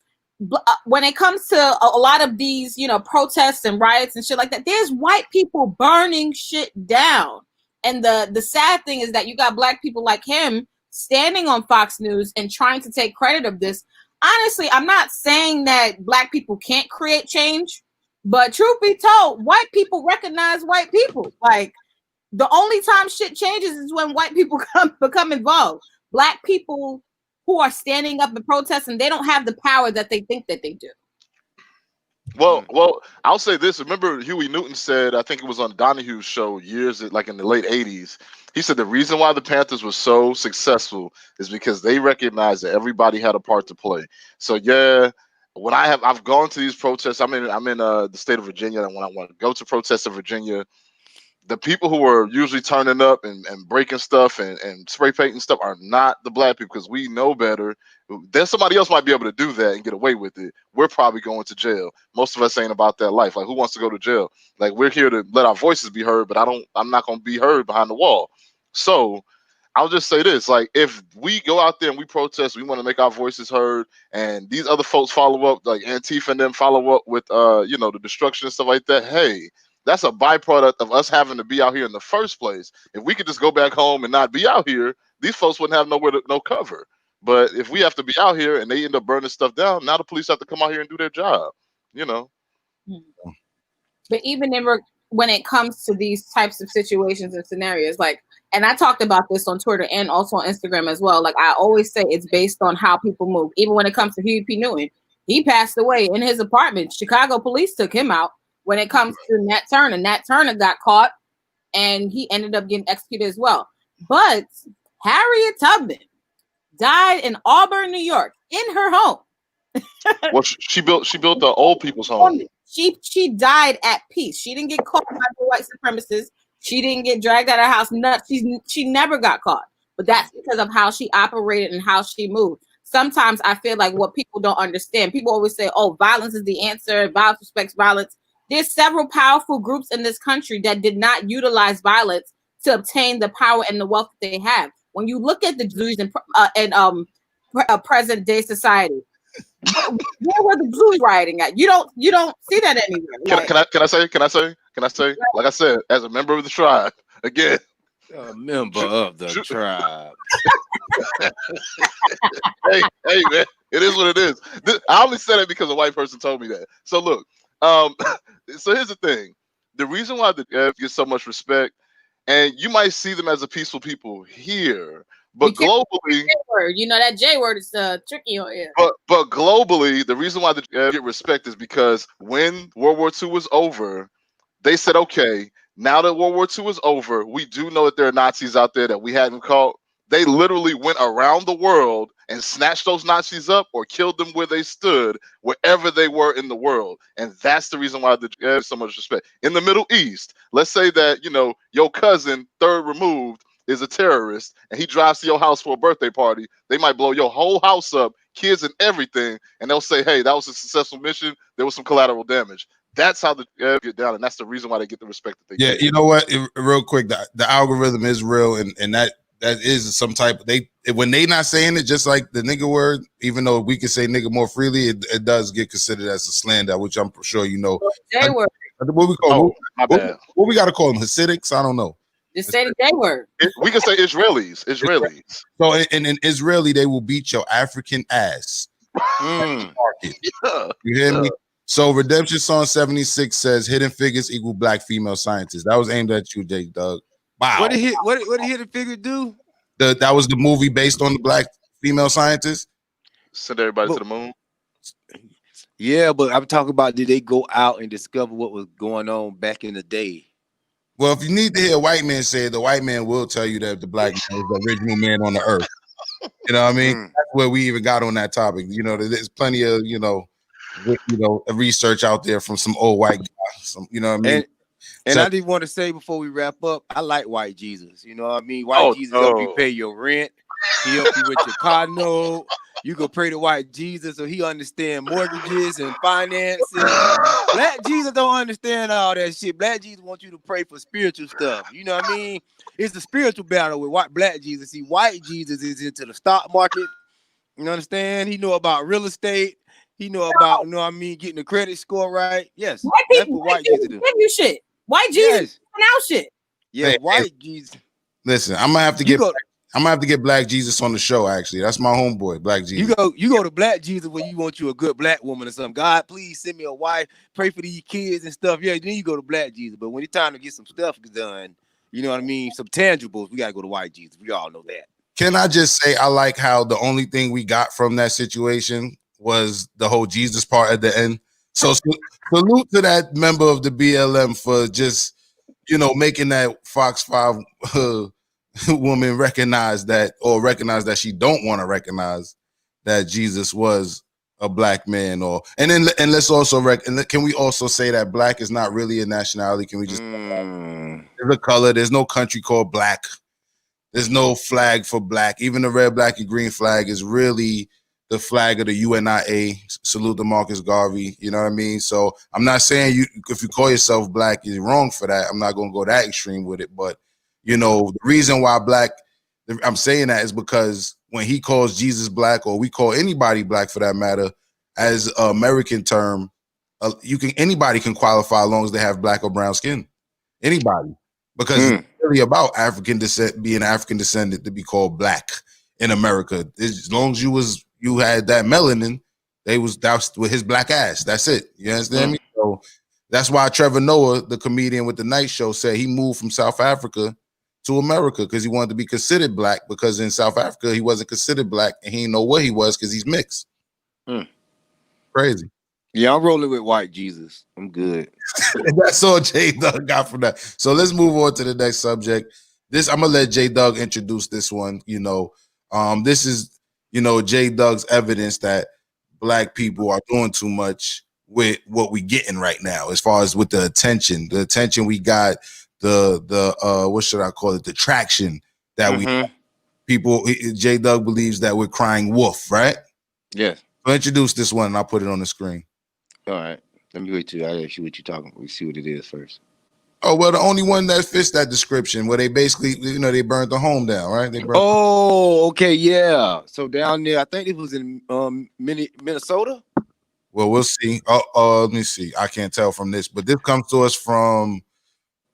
when it comes to a lot of these, protests and riots and shit like that, there's white people burning shit down. And the sad thing is that you got black people like him standing on Fox News and trying to take credit of this. Honestly, I'm not saying that black people can't create change, but truth be told, white people recognize white people. Like, the only time shit changes is when white people become involved. Black people who are standing up and protesting, they don't have the power that they think that they do. Well, I'll say this. Remember, Huey Newton said, I think it was on Donahue's show like in the late 80s. He said the reason why the Panthers were so successful is because they recognized that everybody had a part to play. So yeah, when I've gone to these protests, I'm in the state of Virginia, and when I want to go to protests in Virginia, the people who are usually turning up and breaking stuff and spray painting stuff are not the black people, because we know better. Then somebody else might be able to do that and get away with it. We're probably going to jail. Most of us ain't about that life. Like, who wants to go to jail? Like, we're here to let our voices be heard, but I'm not going to be heard behind the wall. So I'll just say this: like, if we go out there and we protest, we want to make our voices heard, and these other folks follow up, like Antifa and them follow up with, the destruction and stuff like that. Hey, that's a byproduct of us having to be out here in the first place. If we could just go back home and not be out here, these folks wouldn't have no cover. But if we have to be out here and they end up burning stuff down, now the police have to come out here and do their job. But even when it comes to these types of situations and scenarios, like, and I talked about this on Twitter and also on Instagram as well. Like, I always say it's based on how people move. Even when it comes to Huey P. Newton, he passed away in his apartment. Chicago police took him out. When it comes to Nat Turner got caught and he ended up getting executed as well. But Harriet Tubman died in Auburn, New York, in her home. Well, she built the old people's home. She died at peace. She didn't get caught by the white supremacists. She didn't get dragged out of her house. She never got caught. But that's because of how she operated and how she moved. Sometimes I feel like what people don't understand. People always say, "Oh, violence is the answer. Violence respects violence." There's several powerful groups in this country that did not utilize violence to obtain the power and the wealth that they have. When you look at the Jews and present day society, where were the Jews rioting at? You don't see that anywhere. Can I say? Like I said, as a member of the tribe, again. A member of the tribe. hey, man, it is what it is. I only said it because a white person told me that. So look, so here's the thing: the reason why the F gets so much respect, and you might see them as a peaceful people here, but globally, that J word is tricky on here. But globally, the reason why the F get respect is because when World War II was over, they said, okay, now that World War II is over, we do know that there are Nazis out there that we hadn't caught. They literally went around the world and snatched those Nazis up or killed them where they stood, wherever they were in the world. And that's the reason why the have so much respect. In the Middle East, let's say that, your cousin, third removed, is a terrorist and he drives to your house for a birthday party. They might blow your whole house up, kids and everything. And they'll say, hey, that was a successful mission. There was some collateral damage. That's how the get down, and that's the reason why they get the respect that they get. You know what? Real quick, the algorithm is real, and that is some type. When they not saying it, just like the nigga word, even though we can say nigga more freely, it does get considered as a slander, which I'm sure you know. J word. What we call? My bad. What we got to call them? Hasidics? I don't know. Just say the J word. We can say Israelis. So in Israeli, they will beat your African ass. Yeah. You hear me? So Redemption Song 76 says hidden figures equal black female scientists. That was aimed at you, J.Doug. Wow. What did Hidden Figures do? That was the movie based on the black female scientists. Send everybody to the moon. Yeah, but I'm talking about, did they go out and discover what was going on back in the day? Well, if you need to hear a white man say it, the white man will tell you that the black man is the original man on the earth. You know what I mean? That's where we even got on that topic. There's plenty of, research out there from some old white guys. You know what I mean? And I did want to say before we wrap up, I like white Jesus. You know what I mean? White Jesus help you pay your rent. He help you with your car note. You go pray to white Jesus so he understand mortgages and finances. Black Jesus don't understand all that shit. Black Jesus wants you to pray for spiritual stuff. You know what I mean? It's the spiritual battle with black Jesus. See, white Jesus is into the stock market. You understand? He know about real estate. He know about, getting the credit score right. Yes. White people, white Jesus do. Give you shit. White Jesus out shit. Yeah, hey, white Jesus. Listen, I'm gonna have to get Black Jesus on the show. Actually, that's my homeboy, Black Jesus. You go to Black Jesus when you want you a good black woman or something. God, please send me a wife. Pray for these kids and stuff. Yeah, then you go to Black Jesus. But when it's time to get some stuff done, you know what I mean? Some tangibles, we gotta go to white Jesus. We all know that. Can I just say I like how the only thing we got from that situation was the whole Jesus part at the end. So salute to that member of the BLM for just, making that Fox 5 woman recognize that she don't want to recognize that Jesus was a black man. And let's also can we also say that black is not really a nationality? Can we just there's a color? There's no country called black. There's no flag for black. Even the red, black, and green flag is really the flag of the UNIA. Salute to Marcus Garvey. You know what I mean? So I'm not saying if you call yourself black, you're wrong for that. I'm not going to go that extreme with it. But, the reason why black I'm saying that is because when he calls Jesus black, or we call anybody black for that matter, as an American term, anybody can qualify as long as they have black or brown skin. Anybody, because it's really about African descent, being African descendant to be called black in America. As long as you had that melanin, that was with his black ass. That's it. You understand me? So that's why Trevor Noah, the comedian with the Night Show, said he moved from South Africa to America because he wanted to be considered black, because in South Africa he wasn't considered black and he didn't know what he was because he's mixed. Crazy. Yeah, I'm rolling with white Jesus. I'm good. That's all J.Doug got from that. So let's move on to the next subject. I'm gonna let J.Doug introduce this one. This is J.Doug's evidence that black people are doing too much with what we getting right now, as far as with the attention we got, the what should I call it, the traction that we people. J.Doug believes that we're crying wolf, right? Yes. So introduce this one and I'll put it on the screen. All right. Let me wait till I ask you what you're talking about. We see what it is first. Oh, well, the only one that fits that description, where they basically, they burned the home down, right? Okay, yeah. So down there, I think it was in Minnesota. Well, we'll see. Let me see. I can't tell from this, but this comes to us from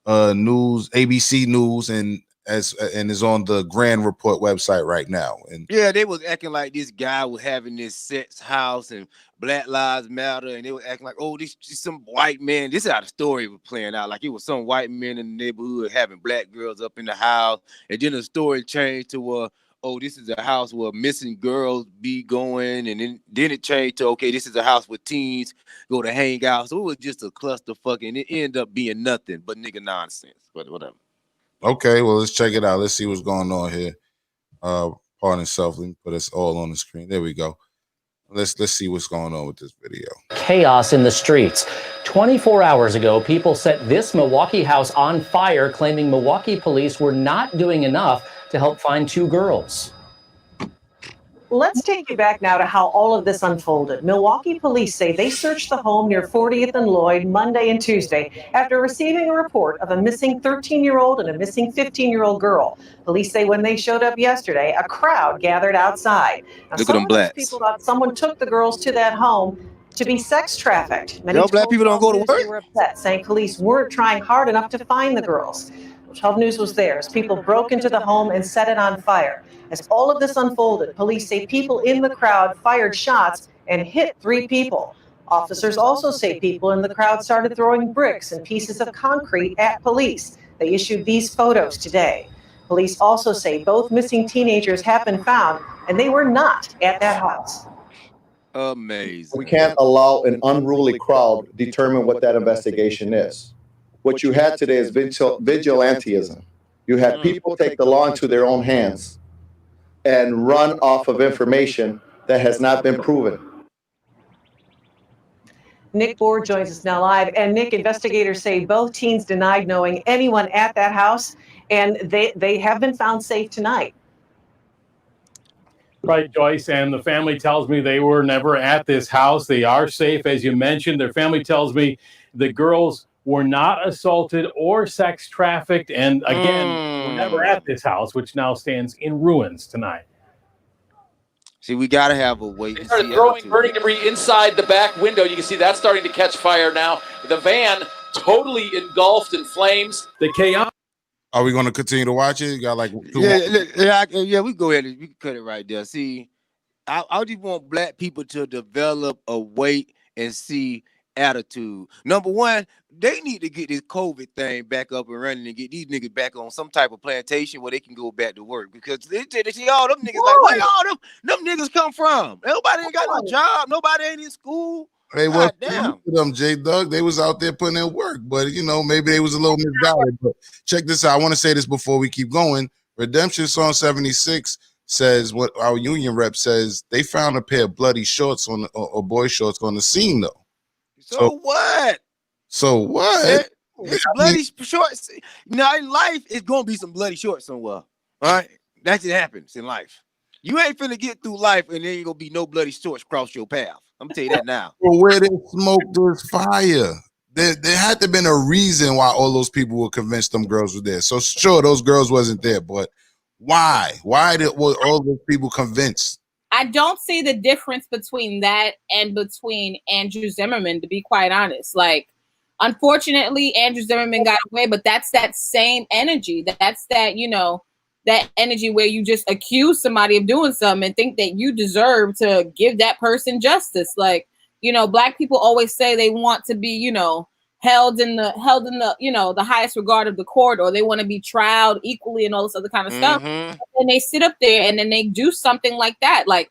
news, ABC News, and is on the Grand Report website right now. And yeah, they was acting like this guy was having this sex house and Black Lives Matter, and they were acting like, oh, this is some white man. This is how the story was playing out. Like it was some white men in the neighborhood having black girls up in the house, and then the story changed to this is a house where missing girls be going, and then it changed to, okay, this is a house where teens go to hang out. So it was just a clusterfuck, and it ended up being nothing but nigga nonsense. But whatever. Okay, well, let's check it out. Let's see what's going on here. Pardon self. Let me put us all on the screen. There we go. Let's see what's going on with this video. Chaos in the streets. 24 hours ago, people set this Milwaukee house on fire, claiming Milwaukee police were not doing enough to help find two girls. Let's take you back now to how all of this unfolded. Milwaukee police say they searched the home near 40th and Lloyd Monday and Tuesday after receiving a report of a missing 13-year-old and a missing 15-year-old girl. Police say when they showed up yesterday, a crowd gathered outside. Now, look at them blacks. People thought someone took the girls to that home to be sex trafficked. Many black people don't go to work. They were upset, saying police weren't trying hard enough to find the girls. 12 News was there as people broke into the home and set it on fire. As all of this unfolded, police say people in the crowd fired shots and hit 3 people. Officers also say people in the crowd started throwing bricks and pieces of concrete at police. They issued these photos today. Police also say both missing teenagers have been found, and they were not at that house. Amazing. We can't allow an unruly crowd determine what that investigation is. What you had today is vigilantism. You had people take the law into their own hands and run off of information that has not been proven. Nick Board joins us now live. And Nick, investigators say both teens denied knowing anyone at that house, and they have been found safe tonight. Right, Joyce, and the family tells me they were never at this house. They are safe, as you mentioned. Their family tells me the girls were not assaulted or sex trafficked, and again, were never at this house, which now stands in ruins tonight. See, we got to have a wait. They started throwing burning debris inside the back window. You can see that's starting to catch fire now. The van totally engulfed in flames. The chaos. Are we going to continue to watch it? You got like yeah, we go ahead and we can cut it right there. See, I just want black people to develop a wait and see attitude. Number one, they need to get this COVID thing back up and running and get these niggas back on some type of plantation where they can go back to work, because they see all them niggas like, where all them niggas come from? Nobody ain't got no job. Nobody ain't in school. They was them, J.Doug. They was out there putting in work, but maybe they was a little misguided. But check this out. I want to say this before we keep going. Redemption Song 76 says, what our union rep says, they found a pair of bloody shorts or boy shorts on the scene though. So what? So what? It's bloody shorts. Now in life, it's gonna be some bloody shorts somewhere. All right, that just happens in life. You ain't finna get through life and there ain't gonna be no bloody shorts cross your path. I'm gonna tell you that now. Well, where they smoke, there's fire. There had to have been a reason why all those people were convinced them girls were there. So sure, those girls wasn't there, but Why? Were all those people convinced? I don't see the difference between that and between Andrew Zimmerman, to be quite honest. Like, unfortunately, Andrew Zimmerman got away, but that's that same energy. That's that, that energy where you just accuse somebody of doing something and think that you deserve to give that person justice. Like, Black people always say they want to be, held in the the highest regard of the court, or they want to be tried equally and all this other kind of stuff. And they sit up there and then they do something like that. Like,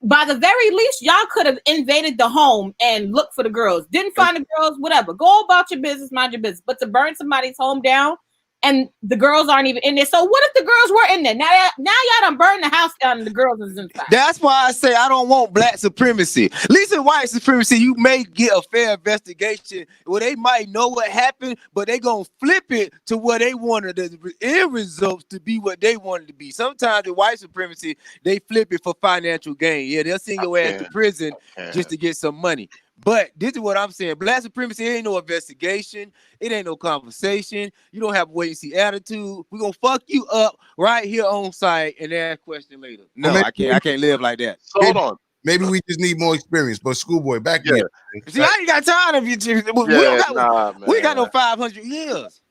by the very least, y'all could have invaded the home and looked for the girls. Didn't find the girls, whatever. Go about your business, mind your business. But to burn somebody's home down and the girls aren't even in there. So what if the girls were in there? Now y'all done burned the house down and the girls is inside. That's why I say I don't want Black supremacy. At least in white supremacy, you may get a fair investigation where they might know what happened, but they gonna flip it to what they wanted the end results to be what they wanted to be. Sometimes in white supremacy, they flip it for financial gain. Yeah, they'll send your ass to prison just to get some money. But this is what I'm saying. Black supremacy ain't no investigation. It ain't no conversation. You don't have a wait and see attitude. We're gonna fuck you up right here on site and ask question later. No, I can't live like that. So hold on. Maybe we just need more experience. But Schoolboy, back here. See, I ain't got time of you. We got no 500 years.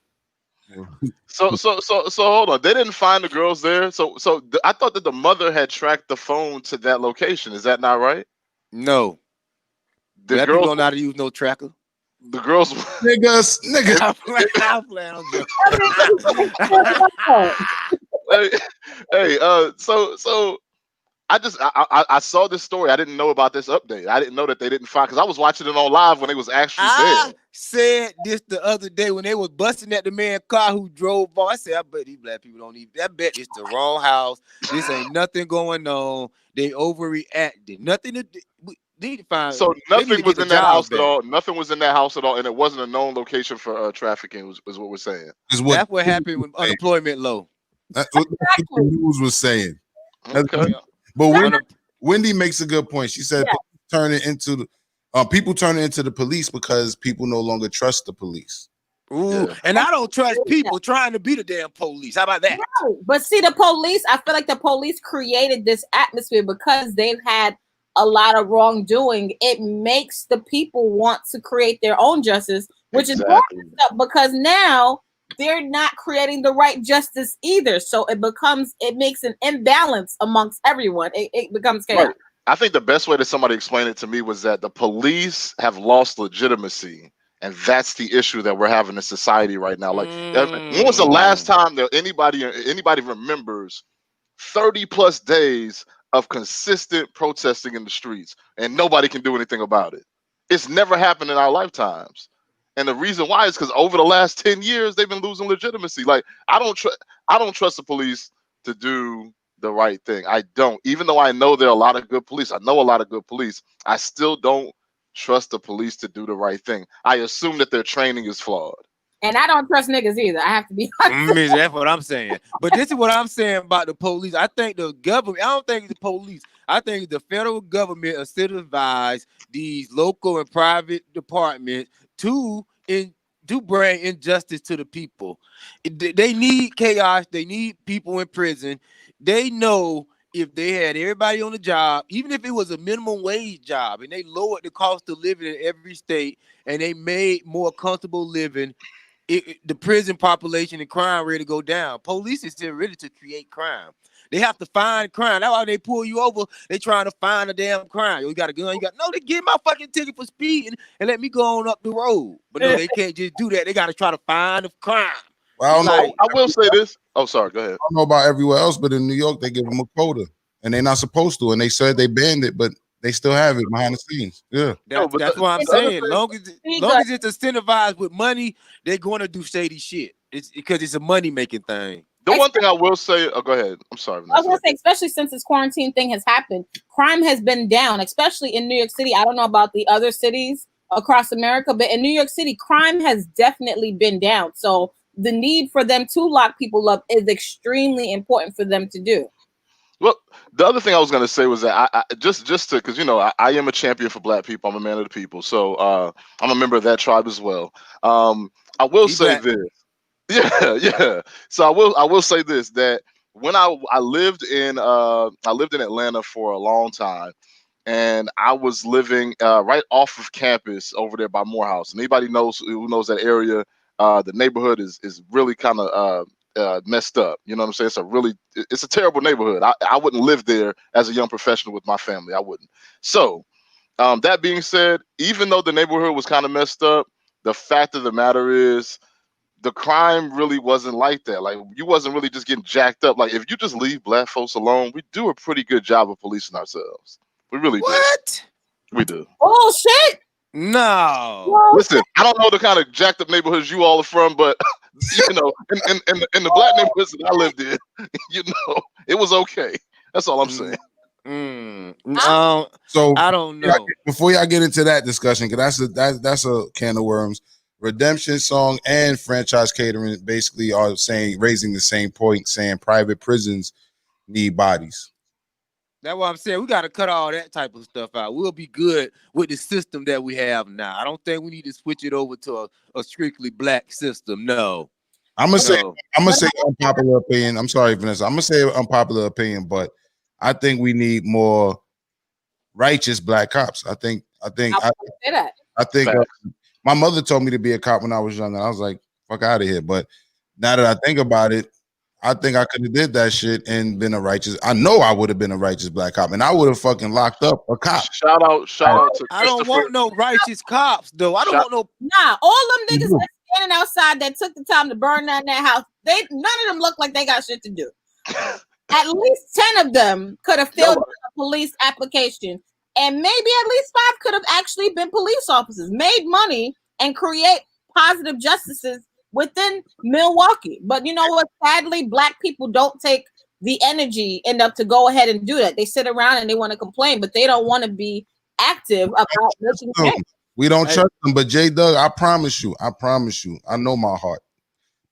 So hold on. They didn't find the girls there. So I thought that the mother had tracked the phone to that location. Is that not right? No. The girls people don't know how to use no tracker. The girls, niggas. I'm playing. So I saw this story. I didn't know about this update. I didn't know that they didn't find, because I was watching it on live when it was actually there. I said this the other day when they was busting at the man's car who drove off. I said, I bet these Black people don't even. I bet it's the wrong house. This ain't nothing going on. They overreacted. Nothing to do. Need to find, so nothing was in that house at all. Nothing was in that house at all, and it wasn't a known location for trafficking. Is what we're saying. That's what happened when unemployment low. That's what the news was saying. Okay. But Wendy makes a good point. She said people turn it into the police because people no longer trust the police. Ooh, and I don't trust people trying to be the damn police. How about that? No, but see, the police. I feel like the police created this atmosphere because they've had a lot of wrongdoing. It makes the people want to create their own justice, which is because now they're not creating the right justice either. So it makes an imbalance amongst everyone. It becomes chaos. Right. I think the best way that somebody explained it to me was that the police have lost legitimacy, and that's the issue that we're having in society right now. Like, when was the last time that anybody remembers 30 plus days of consistent protesting in the streets and nobody can do anything about it? It's never happened in our lifetimes. And the reason why is because over the last 10 years, they've been losing legitimacy. Like, I don't trust the police to do the right thing. I don't. Even though I know there are a lot of good police, I know a lot of good police, I still don't trust the police to do the right thing. I assume that their training is flawed. And I don't trust niggas either. I have to be honest. That's what I'm saying. But this is what I'm saying about the police. I think the government, I don't think it's the police. I think the federal government incentivize these local and private departments to bring injustice to the people. They need chaos. They need people in prison. They know if they had everybody on the job, even if it was a minimum wage job, and they lowered the cost of living in every state, and they made more comfortable living, the prison population and crime rate to go down. Police is still ready to create crime. They have to find crime. That's why they pull you over. They trying to find a damn crime. You got a gun. They give my fucking ticket for speeding and let me go on up the road. But no, they can't just do that. They got to try to find a crime. Well, I will say this. Oh, sorry. Go ahead. I don't know about everywhere else, but in New York, they give them a quota, and they're not supposed to. And they said they banned it, but they still have it behind the scenes. Yeah, that's what I'm saying. Long as it's incentivized with money, they're going to do shady shit. It's because it's a money making thing. The one thing I will say, go ahead. I'm sorry, Vanessa. I was going to say, especially since this quarantine thing has happened, crime has been down, especially in New York City. I don't know about the other cities across America, but in New York City, crime has definitely been down. So the need for them to lock people up is extremely important for them to do. Well, the other thing I was going to say was that I just to, because I am a champion for Black people. I'm a man of the people, so I'm a member of that tribe as well. I will say this. Yeah. So I will say this, that when I lived in Atlanta for a long time, and I was living right off of campus over there by Morehouse. And anybody who knows that area, the neighborhood is really kind of messed up. You know what I'm saying? It's a terrible neighborhood. I wouldn't live there as a young professional with my family. I wouldn't. So that being said, even though the neighborhood was kind of messed up, the fact of the matter is the crime really wasn't like that. Like, you wasn't really just getting jacked up. Like, if you just leave black folks alone, we do a pretty good job of policing ourselves. We really do. What? We do. Oh shit! No. Listen, I don't know the kind of jacked up neighborhoods you all are from, but you know, in the black neighborhoods that I lived in, you know, it was okay. That's all I'm saying. So I don't know. Before y'all get into that discussion, because that's a can of worms. Redemption Song and Franchise Catering basically are raising the same point, saying private prisons need bodies. That's what I'm saying. We got to cut all that type of stuff out. We'll be good with the system that we have now. I don't think we need to switch it over to a strictly black system. No. I'm gonna say unpopular opinion. I'm sorry, Vanessa. I'm gonna say unpopular opinion, but I think we need more righteous black cops. I think my mother told me to be a cop when I was young, and I was like, fuck out of here. But now that I think about it, I think I could have did that shit and been a righteous. I know I would have been a righteous black cop, and I would have fucking locked up a cop. Shout out to I don't want no righteous cops, though. I don't want no. Nah, all them niggas that's standing outside that took the time to burn down that house, none of them look like they got shit to do. At least 10 of them could have filled out a police application, and maybe at least 5 could have actually been police officers, made money, and create positive justices within Milwaukee. But you know what? Sadly, black people don't take the energy enough to go ahead and do that. They sit around and they want to complain, but they don't want to be active about making change. We don't trust them, but J.Doug, I promise you, I know my heart.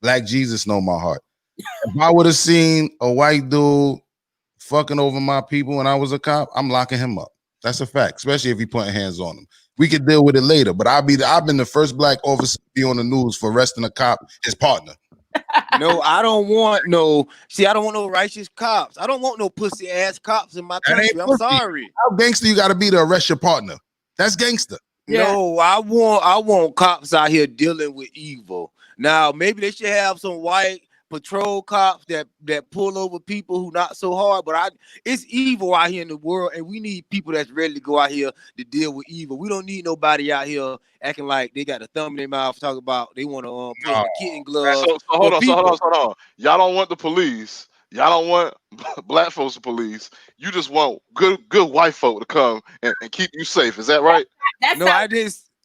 Black Jesus know my heart. If I would have seen a white dude fucking over my people when I was a cop, I'm locking him up. That's a fact, especially if he putting hands on him. We could deal with it later, but I've been the first black officer to be on the news for arresting a cop, his partner. No, I don't want no. See, I don't want no righteous cops. I don't want no pussy ass cops in my country. I'm sorry. How gangster you got to be to arrest your partner? That's gangster. No, I want cops out here dealing with evil. Now, maybe they should have some white patrol cops that pull over people who not so hard, but it's evil out here in the world, and we need people that's ready to go out here to deal with evil. We don't need nobody out here acting like they got a thumb in their mouth talking about they want to put on the kitten gloves. So hold on. Y'all don't want the police. Y'all don't want black folks to police. You just want good white folk to come and keep you safe. Is that right?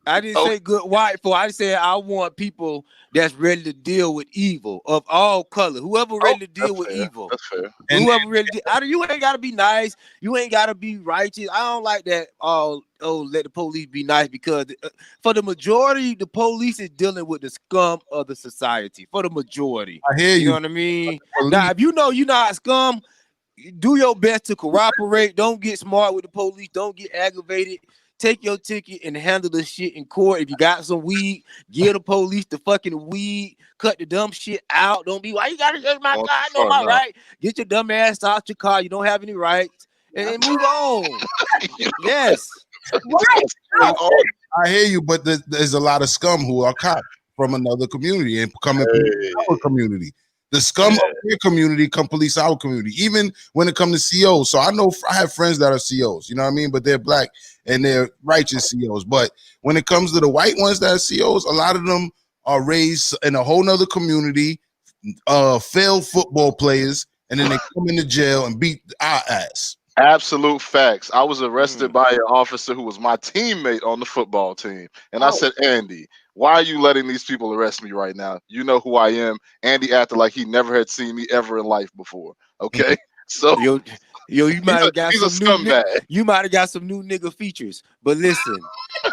I didn't say good white folk. I said I want people that's ready to deal with evil of all color. Whoever ready to deal with evil. That's fair. Whoever ready to, you ain't gotta be nice. You ain't gotta be righteous. I don't like that. Let the police be nice, because for the majority, the police is dealing with the scum of the society. For the majority, I hear you. You know what I mean? Now, if you know you're not scum, do your best to cooperate. Don't get smart with the police. Don't get aggravated. Take your ticket and handle the shit in court. If you got some weed, give the police the fucking weed. Cut the dumb shit out. Don't be, why you gotta search my car? I know my right. Get your dumb ass out your car. You don't have any rights. And move on. Yes. I hear you, but there's a lot of scum who are cops from another community and coming from our community. The scum of your community come police our community, even when it comes to COs. So I have friends that are COs, you know what I mean? But they're black and they're righteous COs. But when it comes to the white ones that are COs, a lot of them are raised in a whole nother community, failed football players, and then they come into jail and beat our ass. Absolute facts. I was arrested by an officer who was my teammate on the football team. And I said, Andy, why are you letting these people arrest me right now? You know who I am. Andy acted like he never had seen me ever in life before. Okay. So you might have got some new you might have got some new nigga features. But listen,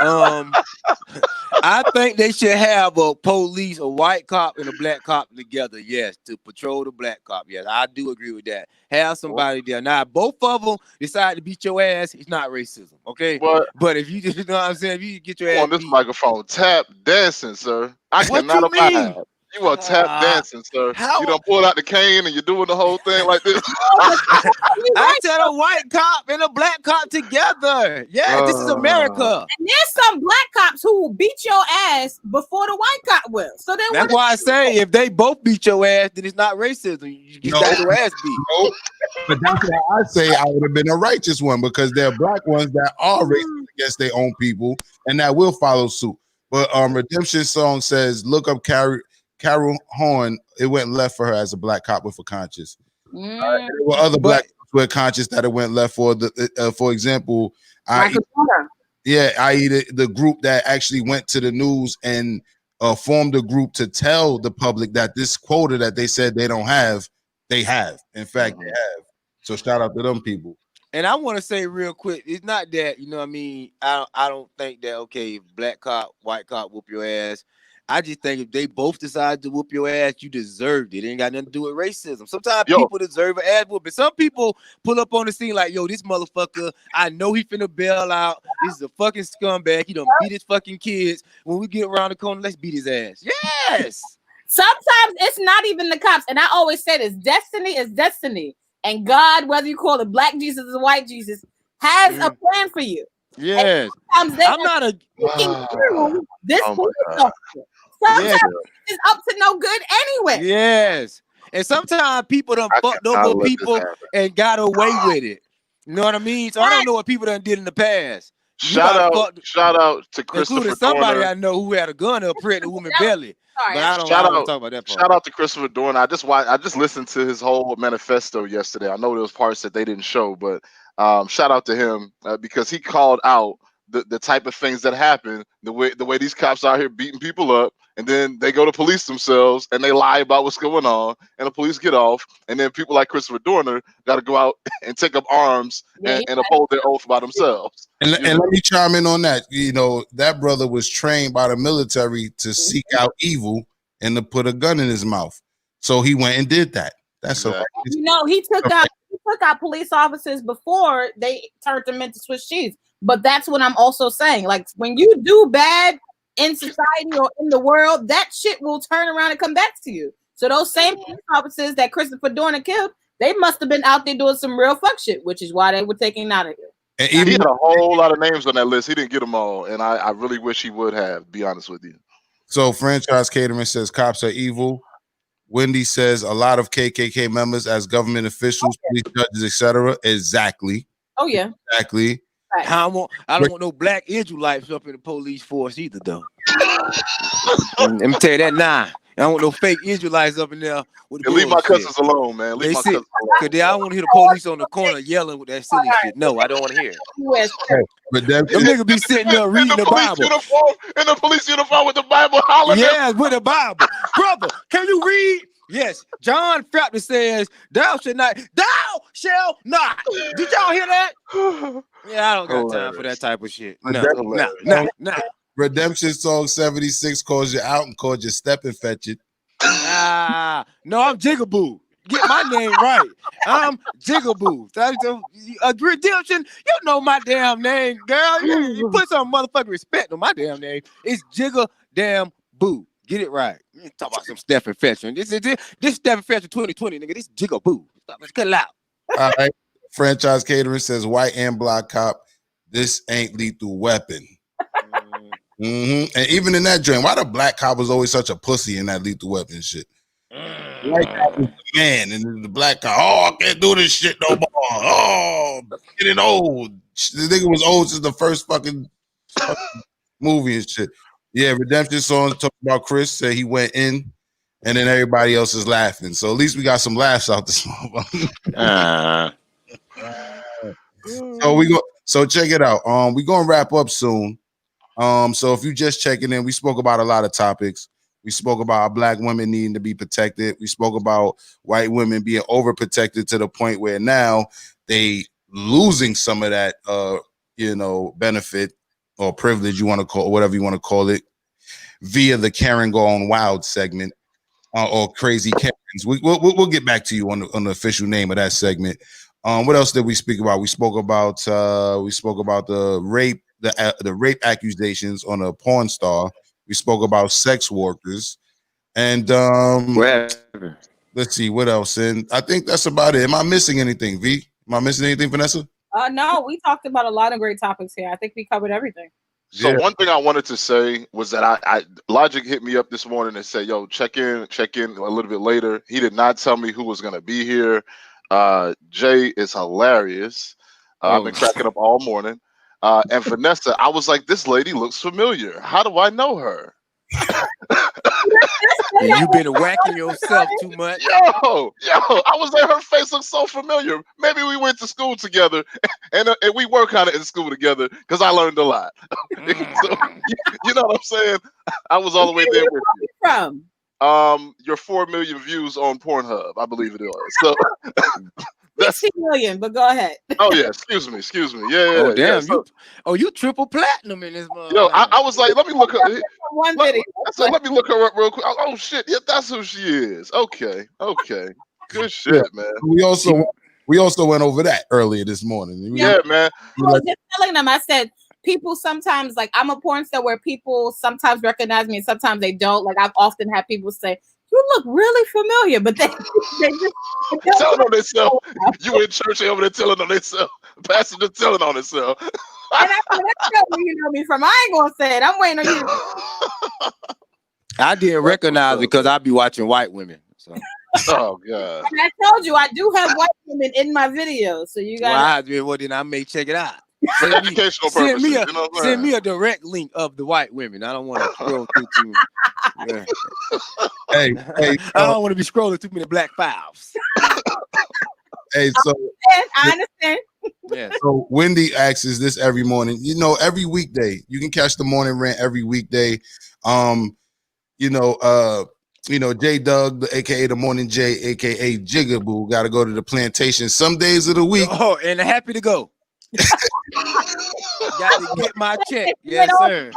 I think they should have a white cop and a black cop together, yes, to patrol the black cop. Yes, I do agree with that. Have somebody there. Now, both of them decide to beat your ass, it's not racism, okay? But if you know what I'm saying, if you get your ass on this microphone, tap dancing, sir. I cannot abide. You are tap dancing, sir. How- You done pulled out the cane and you're doing the whole thing like this. I tell a white cop and a black cop together. Yeah, this is America. And there's some black cops who will beat your ass before the white cop will. So then That's why I say if they both beat your ass, then it's not racism. You just got your ass beat. No, but that's why I say I would have been a righteous one, because there are black ones that are racist against their own people and that will follow suit. But Redemption Song says, look up Carol Horn. It went left for her as a black cop with a conscience. There were other black cops with conscience that it went left for. For example, the group that actually went to the news and formed a group to tell the public that this quota that they said they don't have, they have. In fact, they have. So shout out to them people. And I want to say real quick, it's not that, you know what I mean? I don't think that, okay, if black cop, white cop whoop your ass. I just think if they both decide to whoop your ass, you deserved it. It ain't got nothing to do with racism. Sometimes people deserve an ass whooping. Some people pull up on the scene like, yo, this motherfucker, I know he finna bail out. This is a fucking scumbag. He done beat his fucking kids. When we get around the corner, let's beat his ass. Yes. Sometimes it's not even the cops. And I always say this, destiny is destiny. And God, whether you call it black Jesus or white Jesus, has a plan for you. Yes. I'm not a through this police officer. Sometimes it's up to no good anyway. Yes. And sometimes people done fucked over people and got away with it. You know what I mean? So I don't know what people done did in the past. Shout out to Christopher including somebody Dorner. I know who had a gun up pregnant woman belly. But I don't Shout want to talk about that part. Shout out to Christopher Dorner. I just listened to his whole manifesto yesterday. I know there was parts that they didn't show, but shout out to him because he called out the type of things that happen, the way these cops out here beating people up, and then they go to police themselves and they lie about what's going on, and the police get off, and then people like Christopher Dorner got to go out and take up arms and uphold their oath by themselves. And let me chime in on that. You know, that brother was trained by the military to seek out evil and to put a gun in his mouth. So he went and did that. That's okay. You know, he took out police officers before they turned them into Swiss cheese. But that's what I'm also saying. Like, when you do bad in society or in the world, that shit will turn around and come back to you. So those same police officers that Christopher Dorner killed, they must have been out there doing some real fuck shit, which is why they were taken out of here. And he had a whole lot of names on that list. He didn't get them all, and I really wish he would have, to be honest with you. So Franchise Catering says cops are evil. Wendy says a lot of KKK members as government officials, police judges, etc. Exactly. Oh yeah. Exactly. Right. I don't want no black Israelites up in the police force either, though. Let me tell you that now. I don't want no fake Israelites up in there. With the leave my cousins alone, man. Leave my cousins alone. Cause I don't want to hear the police on the corner yelling with that silly shit. No, I don't want to hear it. But them niggas be sitting there reading the Bible. In the police uniform with the Bible hollering. Yeah, with the Bible. Brother, can you read? Yes. John Frapper says, thou shalt not. Did y'all hear that? Yeah, I don't got time for that type of shit. No. Redemption Song 76 calls you out and calls you step and fetch it. No, I'm Jigaboo. Get my name right. I'm Jigaboo. Redemption, you know my damn name, girl. You put some motherfucking respect on my damn name. It's Jigga damn Boo. Get it right. You talk about some Steph and Fetcher. This Steph and Fetcher 2020, nigga. This Jigaboo. Let's cut it out. All right. Franchise Catering says white and black cop. This ain't lethal weapon. And even in that joint, why the black cop was always such a pussy in that lethal weapon shit? White cop was the man, and the black cop, I can't do this shit no more. Oh, getting old. The nigga was old since the first fucking movie and shit. Yeah, Redemption Song talking about Chris said he went in, and then everybody else is laughing. So at least we got some laughs out this motherfucker. So check it out. We're gonna wrap up soon. So if you just checking in, we spoke about a lot of topics. We spoke about black women needing to be protected. We spoke about white women being overprotected to the point where now they losing some of that benefit or privilege, you want to call whatever you want to call it, via the Karen Gone Wild segment or Crazy Karens. We'll get back to you on the official name of that segment. What else did we speak about? We spoke about the rape. The rape accusations on a porn star. We spoke about sex workers. And let's see what else. And I think that's about it. Am I missing anything, V? Am I missing anything, Vanessa? No, we talked about a lot of great topics here. I think we covered everything. So one thing I wanted to say was that I Logic hit me up this morning and said, "Yo, check in a little bit later." He did not tell me who was gonna be here. Jay is hilarious. I've been cracking up all morning. And Vanessa, I was like, "This lady looks familiar. How do I know her?" You've been whacking yourself too much. Yo, I was like, her face looks so familiar. Maybe we went to school together, and we were kind of in school together because I learned a lot. So, you know what I'm saying? I was all the way there with you. From your 4 million views on Pornhub, I believe it was. So that's 2 million. But go ahead. Oh yeah, excuse me. Yeah. Oh damn, So, you triple platinum in this month. Yo, I was like, let me look her. One video. Let me look her up real quick. Oh shit, yeah, that's who she is. Okay, good shit, man. We also went over that earlier this morning. Yeah, man. I was just telling them. I said people sometimes, like, I'm a porn star where people sometimes recognize me and sometimes they don't. Like, I've often had people say, "You look really familiar," but they just telling on themselves. You in church over there telling on themselves. Pastor just telling on himself. And that's where you know me from. I ain't gonna say it. I'm waiting on you. I didn't recognize because I be watching white women. So. Oh god! And I told you I do have white women in my videos, so you guys. Well, then I may check it out. For educational purposes, send me a direct link of the white women. I don't want to scroll through too. Yeah. Hey, I don't want to be scrolling too many black files. Hey, so I understand. Yeah. So Wendy asks this every morning. You know, every weekday you can catch the morning rant every weekday. J.Doug, aka the Morning J, aka Jigaboo, got to go to the plantation some days of the week. Oh, and happy to go. Got to get my check. Yes, sir.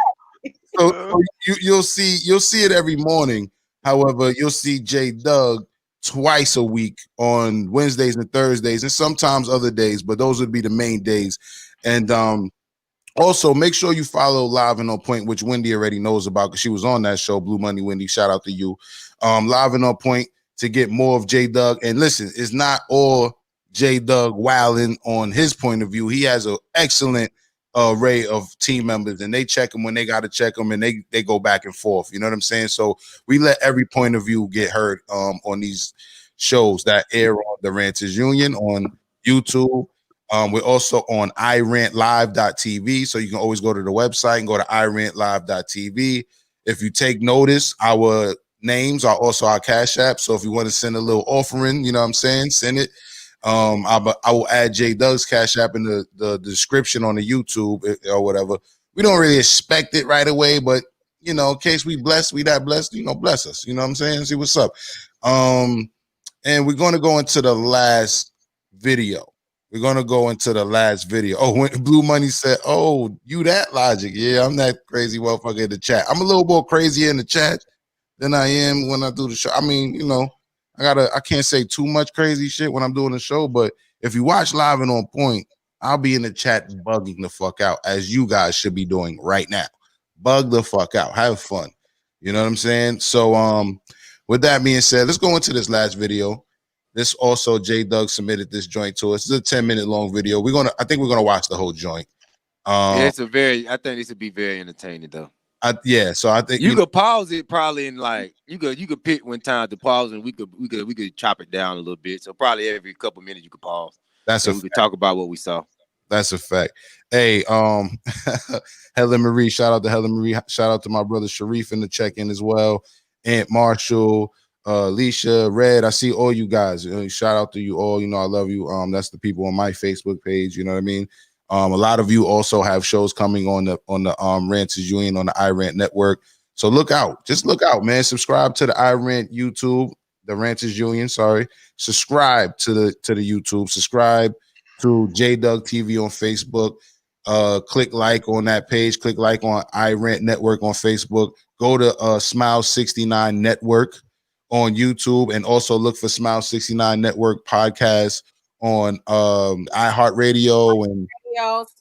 So you'll see it every morning. However, you'll see J.Doug twice a week on Wednesdays and Thursdays, and sometimes other days, but those would be the main days. And also make sure you follow Live and On Point, which Wendy already knows about because she was on that show, Blue Money Wendy. Shout out to you. Live and On Point to get more of J.Doug. And listen, it's not all J.Doug wilding on his point of view. He has an excellent array of team members, and they check him when they got to check him, and they go back and forth. You know what I'm saying? So we let every point of view get heard on these shows that air on the Ranters Union on YouTube. We're also on irantlive.tv, so you can always go to the website and go to irantlive.tv. If you take notice, our names are also our Cash App. So if you want to send a little offering, you know what I'm saying, send it. I will add J.Doug's Cash App in the description on the YouTube or whatever. We don't really expect it right away, but you know, in case we that blessed, you know, bless us. You know what I'm saying? See what's up. And we're going to go into the last video. Oh, when Blue Money said, "Oh, you that Logic?" Yeah, I'm that crazy motherfucker in the chat. I'm a little more crazier in the chat than I am when I do the show. I mean, you know, I can't say too much crazy shit when I'm doing the show, but if you watch Live and On Point, I'll be in the chat bugging the fuck out, as you guys should be doing right now. Bug the fuck out. Have fun. You know what I'm saying? So with that being said, let's go into this last video. This also J.Doug submitted this joint to us. It's a 10-minute long video. I think we're gonna watch the whole joint. I think this would be very entertaining though. So I think you could pause it probably in like you could pick one time to pause, and we could chop it down a little bit. So probably every couple minutes you could pause. We could talk about what we saw. That's a fact. Hey, Helen Marie, shout out to Helen Marie. Shout out to my brother Sharif in the check-in as well. Aunt Marshall, Alicia, Red. I see all you guys. Shout out to you all. You know, I love you. That's the people on my Facebook page. You know what I mean? A lot of you also have shows coming on the Ranters Union on the iRant network. So look out. Just look out, man. Subscribe to the iRant YouTube, the Ranters Union. Sorry. Subscribe to the YouTube. Subscribe to J.Doug TV on Facebook. Click like on that page. Click like on iRant Network on Facebook. Go to Smile 69 Network on YouTube, and also look for Smile 69 Network podcast on iHeartRadio and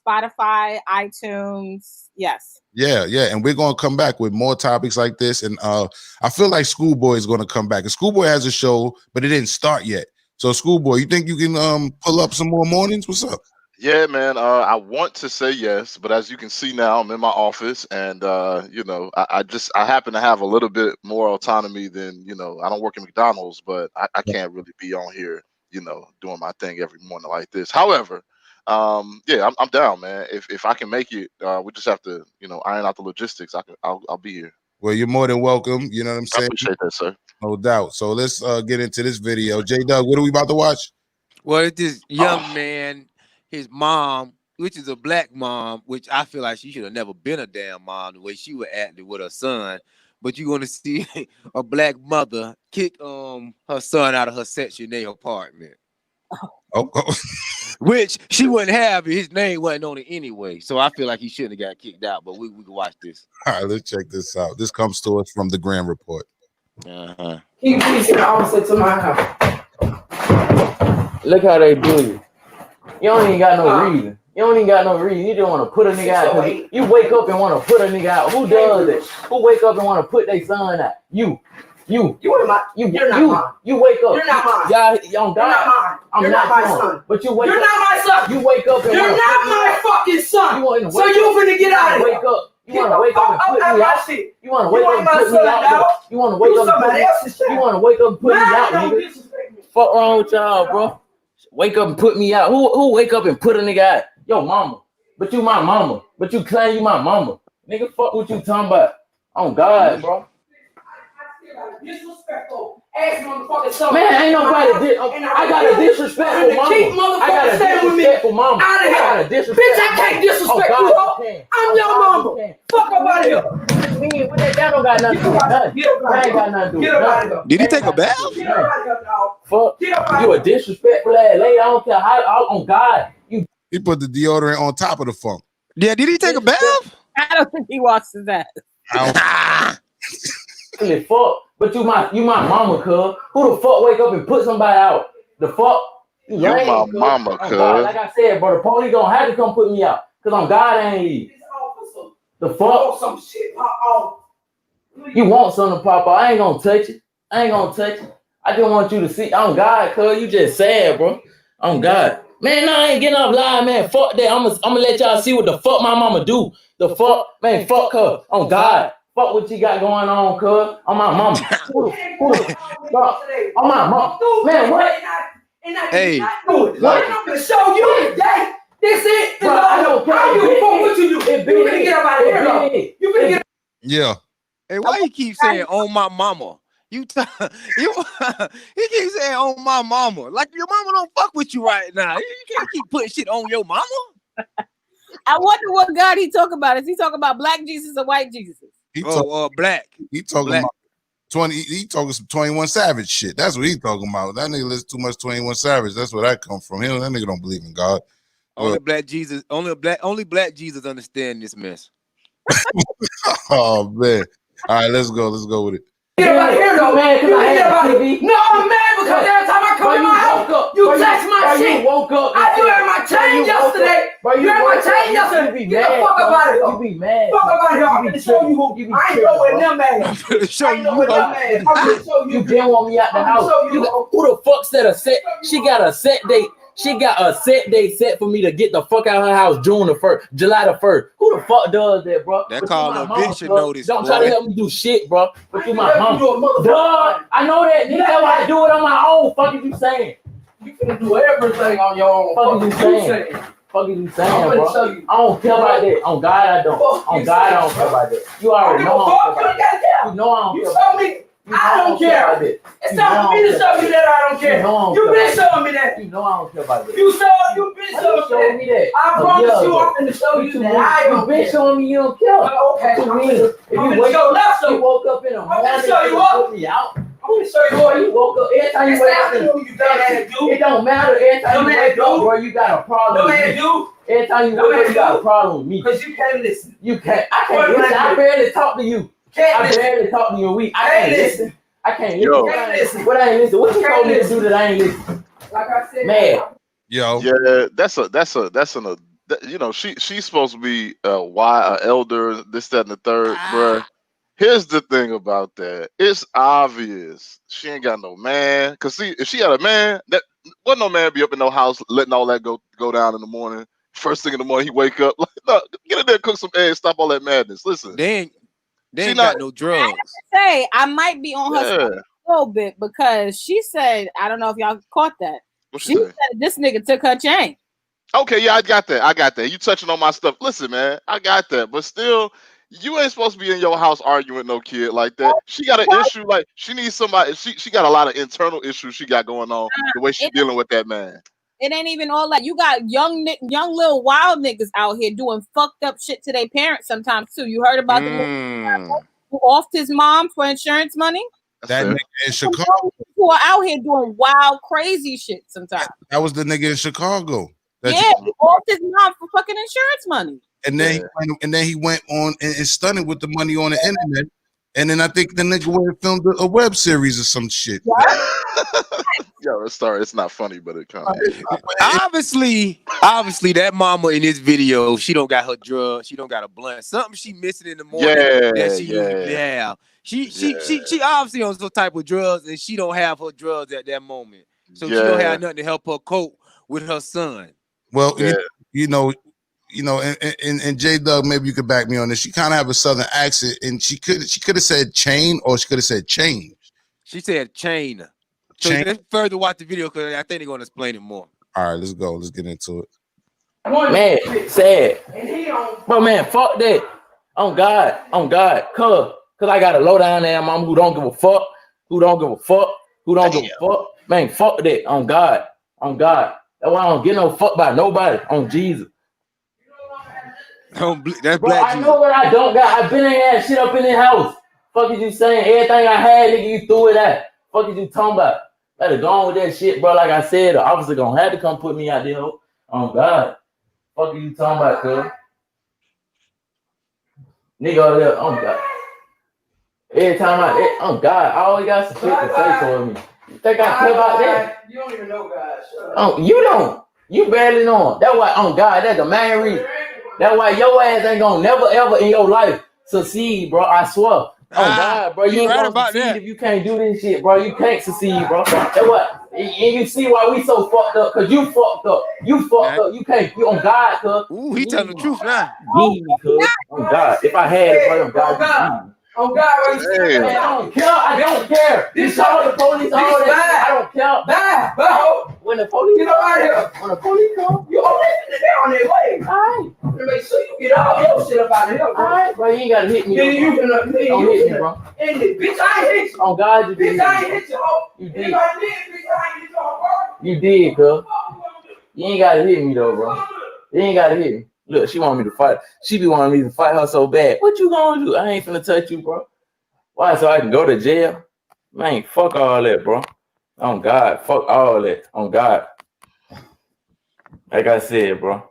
Spotify, iTunes. Yes. Yeah, and we're gonna come back with more topics like this. And I feel like Schoolboy is gonna come back. And Schoolboy has a show, but it didn't start yet. So Schoolboy, you think you can pull up some more mornings? What's up? Yeah, man. I want to say yes, but as you can see now, I'm in my office, and I happen to have a little bit more autonomy than I don't work at McDonald's, but I can't really be on here, doing my thing every morning like this. However, yeah, I'm down, man. If I can make it, we just have to, iron out the logistics. I'll be here. Well, you're more than welcome. You know what I'm I saying? appreciate that, sir. No doubt. So let's get into this video. J.Doug, what are we about to watch? Well, it's this young man, his mom, which is a black mom, which I feel like she should have never been a damn mom the way she was acting with her son. But you're gonna see a black mother kick her son out of her Section 8 apartment. Oh. Which she wouldn't have if his name wasn't on it anyway. So I feel like he shouldn't have got kicked out, but we can watch this. All right, let's check this out. This comes to us from the Grand Report. Can you please get the officer to my house? Look how they do you. You don't even got no reason. You don't even got no reason. You just want to put a nigga out. You wake up and want to put a nigga out. Who does it? Who wake up and want to put their son out? You are not. You're not mine. You wake up. You're not mine. Y'all, you're not mine. I'm not my son. But you wake up. You're not my son. You wake up and you're not my fucking son. So you finna get out of here. Wake up. You want to wake up and put me out. You want to wake up and put me out. You want to wake up and put me out. You want to wake up and put me out, nigga. Fuck wrong with y'all, bro? Wake up and put me out. Who wake up and put a nigga out? Yo, mama. But you my mama. But you claim you my mama. Nigga, fuck what you talking about. On God, bro. Disrespectful ass motherfucking son. Man, ain't nobody I got a disrespectful mama. I got a disrespectful mama. Out of here. Bitch, I can't disrespect you, ho. I'm your mama. Fuck up out of here. That don't got nothing to do with nothing. That ain't got nothing to do with nothing. Did he take a bath? Fuck. You a disrespectful ass lady. I don't care how. On God. He put the deodorant on top of the funk. Yeah, did he take a bath? I don't think he washed his ass. Fuck. But you my mama, cuz. Who the fuck wake up and put somebody out? The fuck? You my mama, cuz. Like I said, bro, the police gonna have to come put me out. Cause on God I ain't leave. The fuck? Some shit pop off. You want something to pop off. I ain't gonna touch it. I just want you to see. On God, cuz you just sad, bro. On God. Man, no, I ain't getting up live, man. Fuck that. I'm gonna let y'all see what the fuck my mama do. The fuck, man, fuck her. On God. Fuck what you got going on, cuz. On my mama. Who the fuck? On my mama. Man, what? Hey. I'm gonna show you today. This it. Bro, I don't care. I don't give a fuck what you do. You finna get up out of here, though. You finna get. Yeah. Hey, why you keep saying on my mama? He keeps saying on my mama. Like your mama don't fuck with you right now. You can't keep putting shit on your mama. I wonder what God he talking about. Is he talking about black Jesus or white Jesus? Black. He talking about 20. He talking some 21 Savage shit. That's what he talking about. That nigga listen too much 21 Savage. That's where that come from. That nigga don't believe in God. Only black Jesus understand this mess. Oh man. All right, let's go with it. Get up out of here, though, man. Cause I have TV. No, I'm mad because every time I come in my house, you touch my shit. You had my chain yesterday. You had my chain yesterday. Get the fuck up out of here. You be mad. Fuck up out of here. I'm gonna show you who. I ain't nowhere near mad. I'm gonna show you who. I'm gonna show you. You didn't want me out the house. Who the fuck said a set? She got a set date. She got a set date set for me to get the fuck out of her house June the 1st, July the 1st. Who the fuck does that, bro? That called a eviction notice. Don't try to help me do shit, bro. But you my mom. Duh, I know that. Nigga, that's why I do it on my own. Fuck is you saying? You finna do everything on your own. Fuck is you saying? Fuck is you saying, bro? I don't care about that. On God, I don't. On God, I don't care about that. You already know I don't care about that. You know I don't care about that. I don't care. It's time for me to show you that I don't care. You've been showing me that. You know I don't care about that. You've been showing me that. I promise you I'm going to show you that I don't care. You've been showing me you don't care. Okay. If you woke up in the morning, I'm going to show you up. I'm going to show you what you woke up. Every time you wake up, it don't matter. Every time you wake up, bro, you got a problem with me. Every time you wake up, you got a problem with me. Because you can't listen. You can't. I can't listen. I barely talk to you. I barely talk to you a week. I can't listen. I can't listen. What I ain't listen? What you told me to do that I ain't listen? Like I said, man. Yeah, that's you know, she's supposed to be a elder, this, that, and the third, bruh. Here's the thing about that. It's obvious she ain't got no man. Cause see, if she had a man, that wouldn't no man be up in no house letting all that go down in the morning. First thing in the morning, he wake up like, no, get in there, cook some eggs, stop all that madness. Listen, they ain't got no drugs. Say I might be on her side a little bit because she said, I don't know if y'all caught that. She said this nigga took her chain. Okay, yeah, I got that. You touching on my stuff. Listen, man, I got that. But still, you ain't supposed to be in your house arguing with no kid like that. She got an issue, like she needs somebody. She got a lot of internal issues she got going on. The way she dealing with that man. It ain't even all that. You got young little wild niggas out here doing fucked up shit to their parents sometimes too. You heard about the nigga who offed his mom for insurance money? That nigga in Chicago. Who are out here doing wild, crazy shit sometimes. That was the nigga in Chicago. He offed his mom for fucking insurance money. And then he went on and stunted with the money on the internet. And then I think the nigga went and filmed a web series or some shit. Yo, it's not funny, but it kind of obviously that mama in this video, she don't got her drugs, she don't got a blunt. Something she missing in the morning that she usually have. She obviously on some type of drugs and she don't have her drugs at that moment. So she don't have nothing to help her cope with her son. Well, you know, and J.Doug, maybe you could back me on this. She kind of have a southern accent, and she could have said chain or she could have said change. She said chain. So let's further watch the video because I think they're gonna explain it more. All right, let's go. Let's get into it. Man, sad. But man, fuck that. On God, cause I got a low down there mama who don't give a fuck, Man, fuck that. On God. That's why I don't get no fuck by nobody. On Jesus. That's bro, I know what I don't got. I've been in that shit up in the house. Fuck is you saying? Everything I had, nigga, you threw it at. Fuck is you talking about? Let it go on with that shit, bro. Like I said, the officer gonna have to come put me out there. On God. Fuck is you talking about, cuz? Nigga over there, on God. Every time on God, I always got some shit to say for me. You think I care about that? You don't even know God. Shut up. Oh, you don't. You barely know him. That's why, on God, that's the main reason. That's why your ass ain't gonna never ever in your life succeed, bro. I swear. Oh God, bro, you ain't gonna succeed if you can't do this shit, bro. You can't succeed, bro. That's what. And you see why we so fucked up? Cause you fucked up. You fucked up. You can't. You on God, cuz. Ooh, he telling the truth now. Need me, cuz. On God. If I had it, bro, on God. Oh God, man, I don't care. This all the police, all that. I don't care. Bye, bro. When the police get out of here. When the police come, you on their way. All right. Make sure you get all your shit up out of here, bro. All right, bro. You ain't gotta hit me. Then you finna hit me, bro. Bitch, I ain't hit you. On God, you did. Bitch, I ain't hit you, ho. You did. Bitch, I ain't hit you, bro. You did, cuz. You ain't gotta hit me though, bro. You ain't gotta hit me. Look, she want me to fight. She be wanting me to fight her so bad. What you gonna do? I ain't finna touch you, bro. Why? So I can go to jail? Man, fuck all that, bro. On God, fuck all that. On God. Like I said, bro.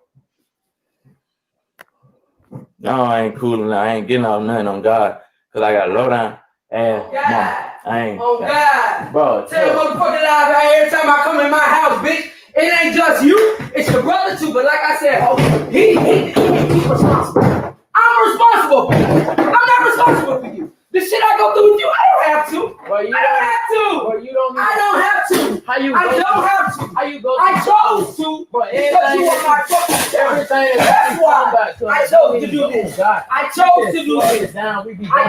No, I ain't cool enough. I ain't getting off nothing on God. Cause I got low down ass mama. I ain't. Oh God. Bro, tell you motherfucking lies right every time I come in my house, bitch. It ain't just you, it's your brother too. But like I said, oh, he's responsible. I'm responsible. I'm not responsible for you. The shit I go through with you, I don't have to. Well, I don't have to. Well, you don't. I don't have to. How you? I don't have to. How you go? I chose to. But because you are my fucking everything. That's why I chose to do this. I chose to do this. I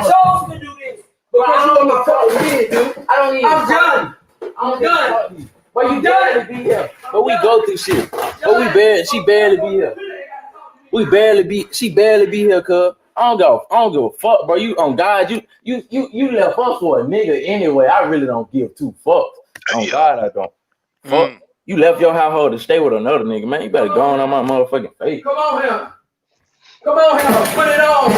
chose to do this because you are my fucking kid, dude. I don't even. I'm done. I'm done. Well, you barely be here. But we go through shit. But she barely be here. She barely be here, cuz. I don't give a fuck, bro. You on God, you left us for a nigga anyway. I really don't give two fucks. On God, I don't. Fuck. You left your household to stay with another nigga, man. You better go on my motherfucking face. Come on here. Come on here. Put it on.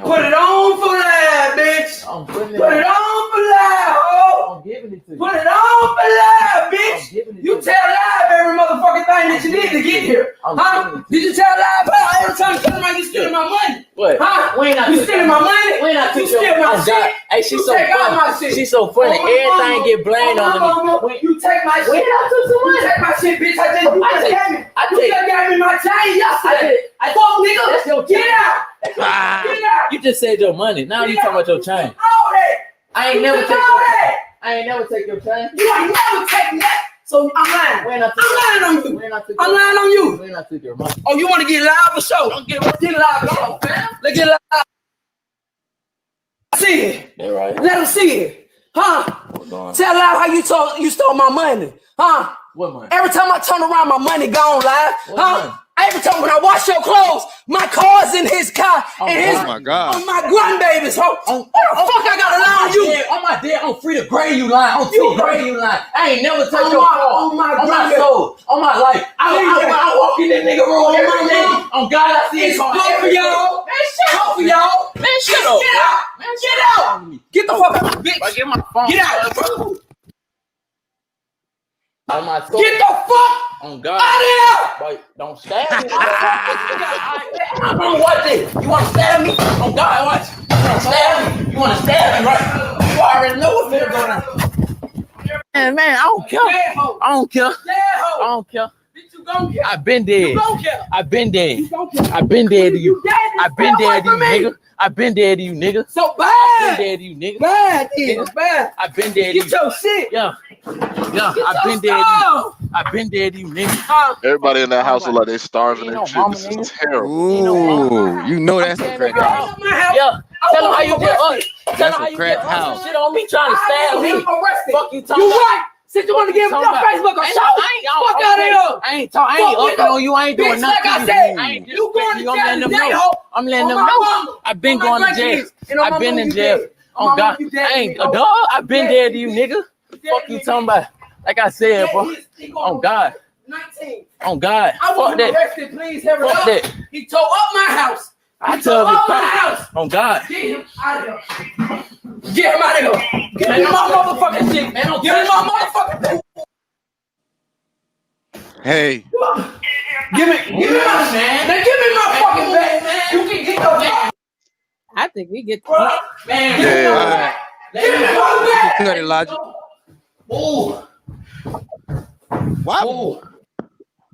Put it on for live, bitch. Put it on for live, ho. I'm giving it to you. Put it on for live, bitch. You tell live every motherfucking thing that you did to get here. Huh? Did you tell live every time you tell me you stealing my money? What? Huh? You stealing my money? when I took You steal my shit. Hey, she's You so take all my funny. shit. She's so funny. Oh, my Everything mama. get blamed Oh, on my mama. me. You take my shit. When I took some money. You take my shit, bitch. I just you just gave me my chain yesterday. I Fuck, nigga. That's your Get chain. out. Get out. You just said your money. Now you talking about your chain. All that. I ain't You never took take all your that. chain. I ain't never take your chain. You ain't never taken that. So I'm lying. When I took I'm lying on you. When I took I'm lying on you. When I took your money. Oh, you want to get live for show? Don't get Let's get live for show, fam. Let's get live. See it. Yeah, right. Let them see it. Huh? Tell live how you stole my money. Huh? What money? Every time I turn around, my money gone live. What Huh? money? Every time when I wash your clothes, my car's in his car and his Oh my God. on my grandbabies. What the fuck I gotta lie on you? On my dead, I'm free to grade you line. I'm You free to grade you line. I ain't never touched On your my- car. on my on my grandbaby. soul. On my life. I walk in that nigga room On every my day. mom. On God, I see It's his car both of every day. y'all. Man, shut up. Both of y'all. Man, shut up. Get out. Man, Get out. Get the fuck out, bitch. Get my phone. Get out, bro. On my soul. Get the fuck On God. out of here. Boy, don't stab me. I'm gonna watch it. You wanna stab me? On God, watch. You wanna stab me? You wanna stab me, right? You already know what's gonna go down. Man, I don't care. I don't care. I don't care. Bitch, you gon' care. I've been dead. You gon' care. I've been dead. You gon' care. I've been dead to you. dead. I've been Stay away dead to you, from me. nigga. I've been dead to you, nigga. So I've been bad. dead to you, nigga. Bad, nigga. Bad. I've been dead to Get you. your shit. Yeah. Yeah, Get I've your been dead to you. stuff. I've been dead to you, nigga. Huh? Everybody in that house look like they starving Ain't and no shit. mama, This nigga. is terrible. Ooh, you know that's a crack house. At my house. Yeah. Tell them how you get us. Tell That's them how a you crack get house. us. Shit on me trying to stab me. Fuck you talking You about. right. Since you want to give me your Facebook a show, fuck out of here. I ain't upping on you. I ain't doing Bitch, nothing. like I said, I ain't you going to you. I'm jail letting them today, know. ho. I'm letting them On my know. mama. I've been On my going to jail. grandkids. And on I've my been mama, in you jail. dead. Oh Mama, God, you dead I ain't to me, ho. dog. I've been Dead dead to to you, me. nigga. Dead Fuck to you me. talking about. Like I said, bro. He going On God. 19. On God. I Fuck want him that. arrested, please. Hurry Fuck up. that. He tore up my house. I He tell tore you, up my house. on God. Get him out of here. Get him out of here. Give me my motherfucking shit. Man, don't Give me touch my motherfucking. Hey, Give me my man. Now give me my fucking bag, man. You can get your bag. I think we get Man, give me Yeah. my bag. Give me my bag. cut it, Logic. Ooh.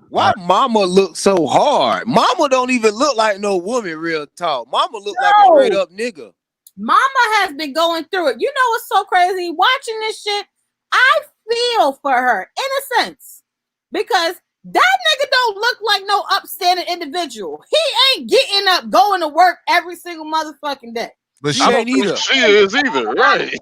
Why mama look so hard? Mama don't even look like no woman, real talk. Mama look like a straight up nigga. Mama has been going through it. You know what's so crazy? Watching this shit, I feel for her in a sense because that nigga don't look like no upstanding individual. He ain't getting up, going to work every single motherfucking day. But she I don't ain't think either. she is either, right?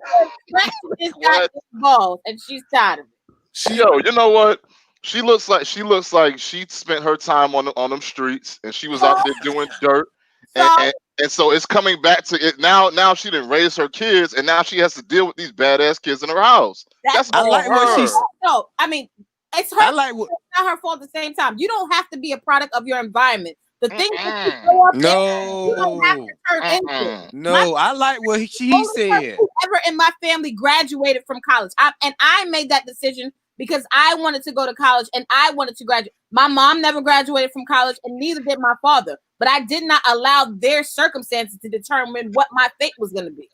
It's got balls, and she's tired of it. Yo, you know what? She looks like she spent her time on them streets and she was out there doing dirt. And so it's coming back to it now. Now she didn't raise her kids, and now she has to deal with these badass kids in her house. That's I on like what her. she's. No, I mean, it's her. I like what. It's not her fault at the same time. You don't have to be a product of your environment. The things that you grow up in, you don't have to turn into it. No, I like what she said. Ever in my family graduated from college, and I made that decision because I wanted to go to college and I wanted to graduate. My mom never graduated from college, and neither did my father. But I did not allow their circumstances to determine what my fate was going to be.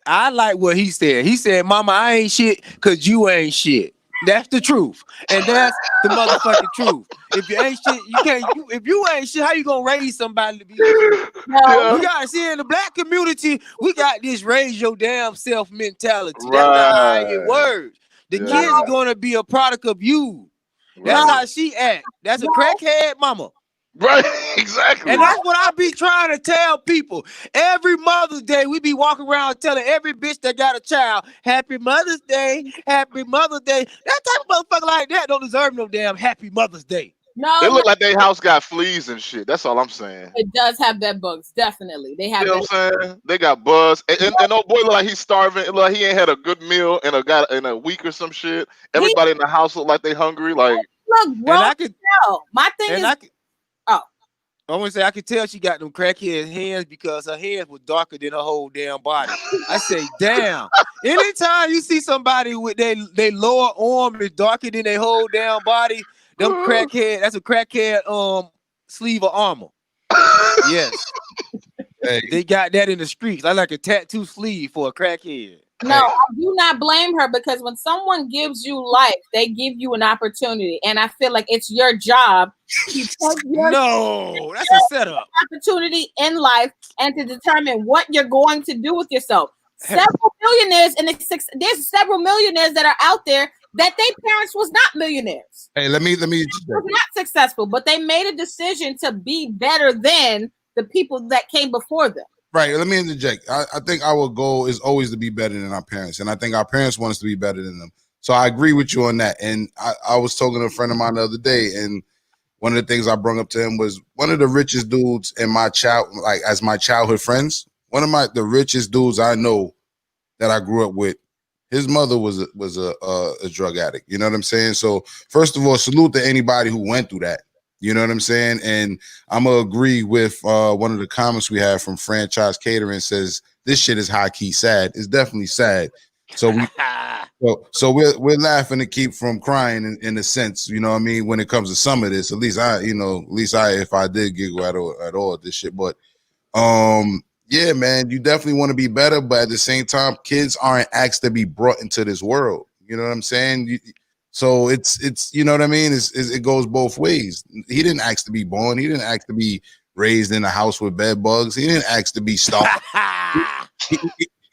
I like what he said. He said, "Mama, I ain't shit because you ain't shit." That's the truth, and that's the motherfucking truth. If you ain't shit, you can't. If you ain't shit, how you gonna raise somebody to be shit? No. We gotta see in the black community, we got this raise your damn self mentality. Right. That's not how it works. The Yeah. kids are gonna be a product of you. That's how she act. That's a crackhead mama. Right, exactly. And that's what I be trying to tell people. Every Mother's Day, we be walking around telling every bitch that got a child, Happy Mother's Day, Happy Mother's Day. That type of motherfucker like that don't deserve no damn Happy Mother's Day. No, It look like their house got fleas and shit. That's all I'm saying. It does have bed bugs, definitely. They have. You know what I'm saying? They got buzz, and old boy look like he's starving. It look like he ain't had a good meal in a week or some shit. Everybody in the house look like they hungry. Like, look, bro. And I could, my thing is, I want to say I could tell she got them crackhead hands because her hands were darker than her whole damn body. I say, damn. Anytime you see somebody with their lower arm is darker than their whole damn body, them crackhead, that's a crackhead sleeve of armor. Yes. They got that in the streets. I like a tattoo sleeve for a crackhead. No, I do not blame her because when someone gives you life, they give you an opportunity, and I feel like it's your job to no, that's a setup. Opportunity in life and to determine what you're going to do with yourself. Several millionaires, and there's several millionaires that are out there that their parents was not millionaires. Hey, let me. Was not successful, but they made a decision to be better than the people that came before them. Right. Let me interject. I think our goal is always to be better than our parents. And I think our parents want us to be better than them. So I agree with you on that. And I was talking to a friend of mine the other day, and one of the things I brought up to him was one of the richest dudes in my as my childhood friends. One of the richest dudes I know that I grew up with. His mother was a drug addict. You know what I'm saying? So first of all, salute to anybody who went through that. You know what I'm saying? And I'm going to agree with one of the comments we have from Franchise Catering says, this shit is high key sad. It's definitely sad. So we're laughing to keep from crying in a sense, you know what I mean? When it comes to some of this, at least I, if I did giggle at all at this shit, but yeah, man, you definitely want to be better. But at the same time, kids aren't asked to be brought into this world. You know what I'm saying? So it's you know what I mean? It goes both ways. He didn't ask to be born. He didn't ask to be raised in a house with bed bugs. He didn't ask to be starved.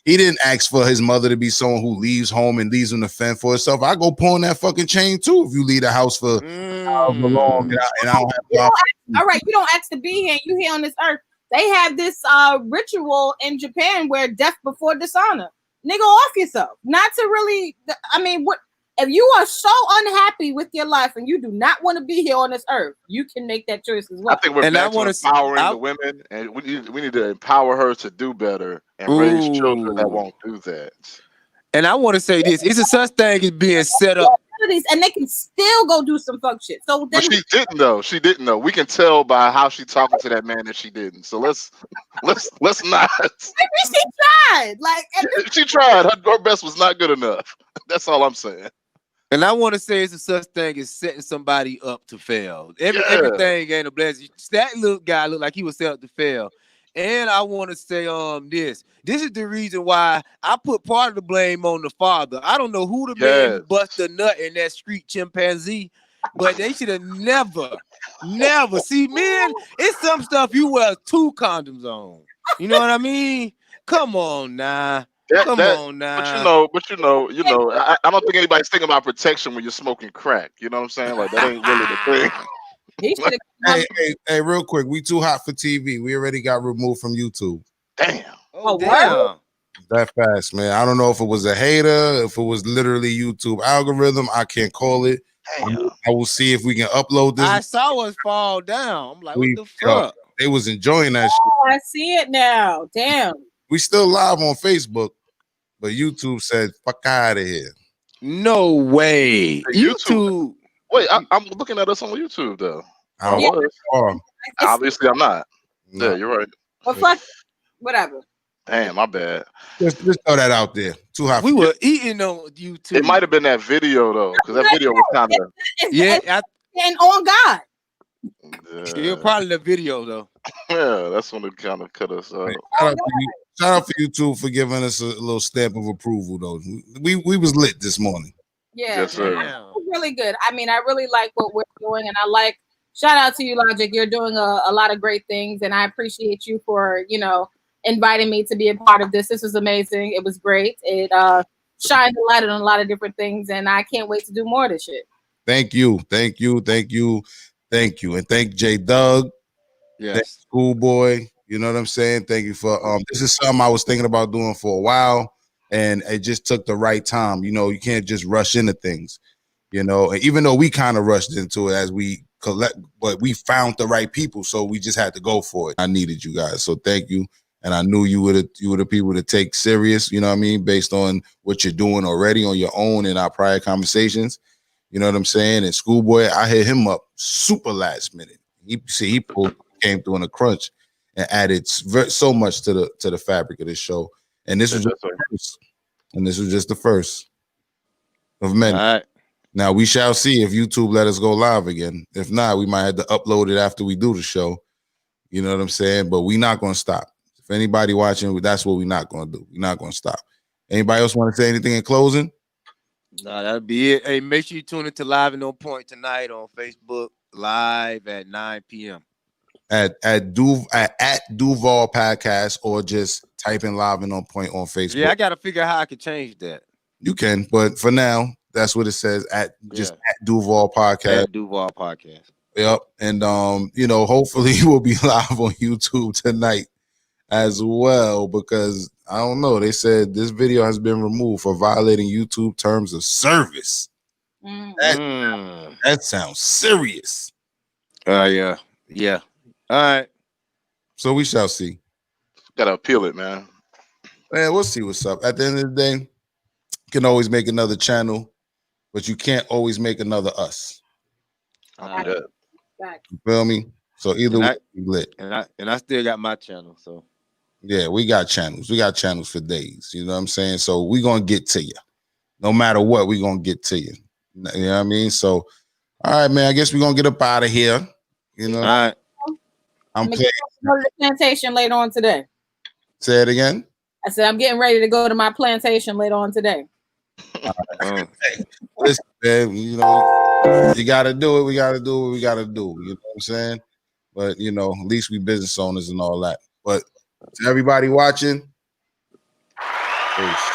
he didn't ask for his mother to be someone who leaves home and leaves him to fend for herself. I go pawn that fucking chain too if you leave the house for however long. And I don't have all right, you don't ask to be here. You here on this earth. They have this ritual in Japan where death before dishonor. Nigga, off yourself. Not to really. I mean, what? If you are so unhappy with your life and you do not want to be here on this earth, you can make that choice as well. I think we're back to empowering the women, and we need to empower her to do better and raise children that won't do that. And I want to say this: it's a such thing as being set up, and they can still go do some fuck shit. So but she didn't though. She didn't though. We can tell by how she talking to that man that she didn't. So let's not. Maybe she tried. Like she tried. Her best was not good enough. That's all I'm saying. And I want to say it's a such thing as setting somebody up to fail. Everything ain't a blessing. That little guy looked like he was set up to fail. And I want to say this is the reason why I put part of the blame on the father. I don't know who the man bust the nut in that street chimpanzee, but they should have never. See, men, it's some stuff you wear 2 condoms on. You know what I mean? Come on now. Come on now. But you know, I don't think anybody's thinking about protection when you're smoking crack. You know what I'm saying? Like that ain't really the thing. Hey, real quick, we too hot for TV. We already got removed from YouTube. Damn. Oh, damn. That fast, man. I don't know if it was a hater, if it was literally YouTube algorithm. I can't call it. I will see if we can upload this. I saw us fall down. I'm like, what the fuck? They was enjoying that shit. Oh, I see it now. Damn. We still live on Facebook, but YouTube said, fuck out of here. No way. YouTube. Wait, I'm looking at us on YouTube, though. Obviously, I'm not. No. Yeah, you're right. Well, fuck. Whatever. Damn, my bad. Just throw that out there. Too hot. We were eating on YouTube. It might have been that video, though, because that video was kind of... And on God. Yeah, probably the video, though. Yeah, that's when it kind of cut us out. Shout out for YouTube for giving us a little stamp of approval, though. We was lit this morning. Yeah, yes, sir. Really good. I mean, I really like what we're doing, and I like. Shout out to you, Logic. You're doing a lot of great things, and I appreciate you for inviting me to be a part of this. This was amazing. It was great. It shined a light on a lot of different things, and I can't wait to do more of this shit. Thank you, and thank J.Doug. Yes, Schoolboy. You know what I'm saying? Thank you for this is something I was thinking about doing for a while, and it just took the right time. You can't just rush into things. And even though we kind of rushed into it as we collect, but we found the right people, so we just had to go for it. I needed you guys, so thank you. And I knew you were the people to take serious. You know what I mean? Based on what you're doing already on your own in our prior conversations. You know what I'm saying? And Schoolboy, I hit him up super last minute. He came through in a crunch and added so much to the fabric of this show. And this was just the first of many. All right. Now we shall see if YouTube let us go live again. If not, we might have to upload it after we do the show. You know what I'm saying? But we not gonna stop. For anybody watching, that's what we're not going to do. We're not going to stop. Anybody else want to say anything in closing? No, that'll be it. Hey, make sure you tune into Live and On Point tonight on Facebook, live at 9 p.m. At Duval Podcast, or just type in Live and On Point on Facebook. Yeah, I got to figure out how I can change that. You can, but for now, that's what it says at Duval Podcast. At Duval Podcast. Yep. And hopefully we'll be live on YouTube tonight as well, because I don't know. They said this video has been removed for violating YouTube terms of service. That sounds serious. Yeah. All right. So we shall see. Gotta appeal it, man. Man, we'll see what's up. At the end of the day, you can always make another channel, but you can't always make another us. I'll do that. You feel me? So either way, we lit. And I still got my channel. So yeah, we got channels. We got channels for days. You know what I'm saying? So we're gonna get to you. No matter what, we're gonna get to you. You know what I mean? So all right, man. I guess we're gonna get up out of here. You know, all right. I'm going to the plantation later on today. Say it again. I said I'm getting ready to go to my plantation later on today. Listen, man, you gotta do it. We gotta do what we gotta do. You know what I'm saying? But at least we business owners and all that. But to everybody watching, peace.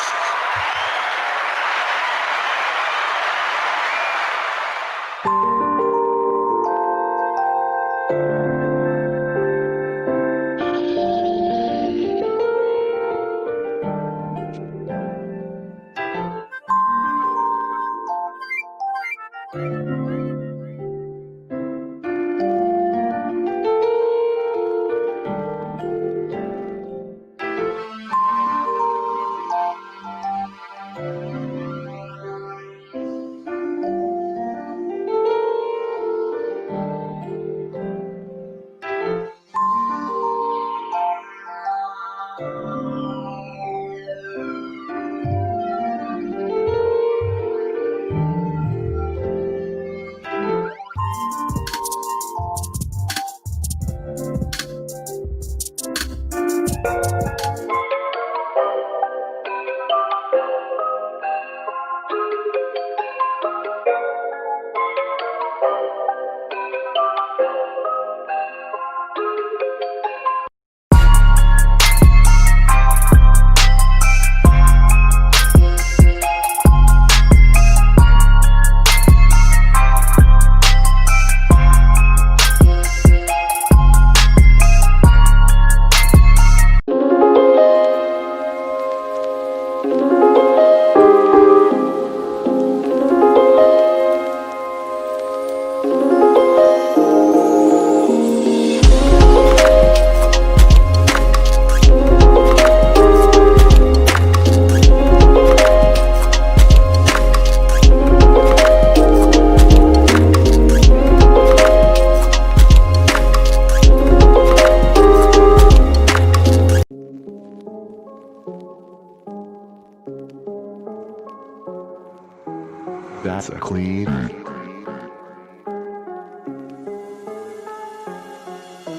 That's a clean.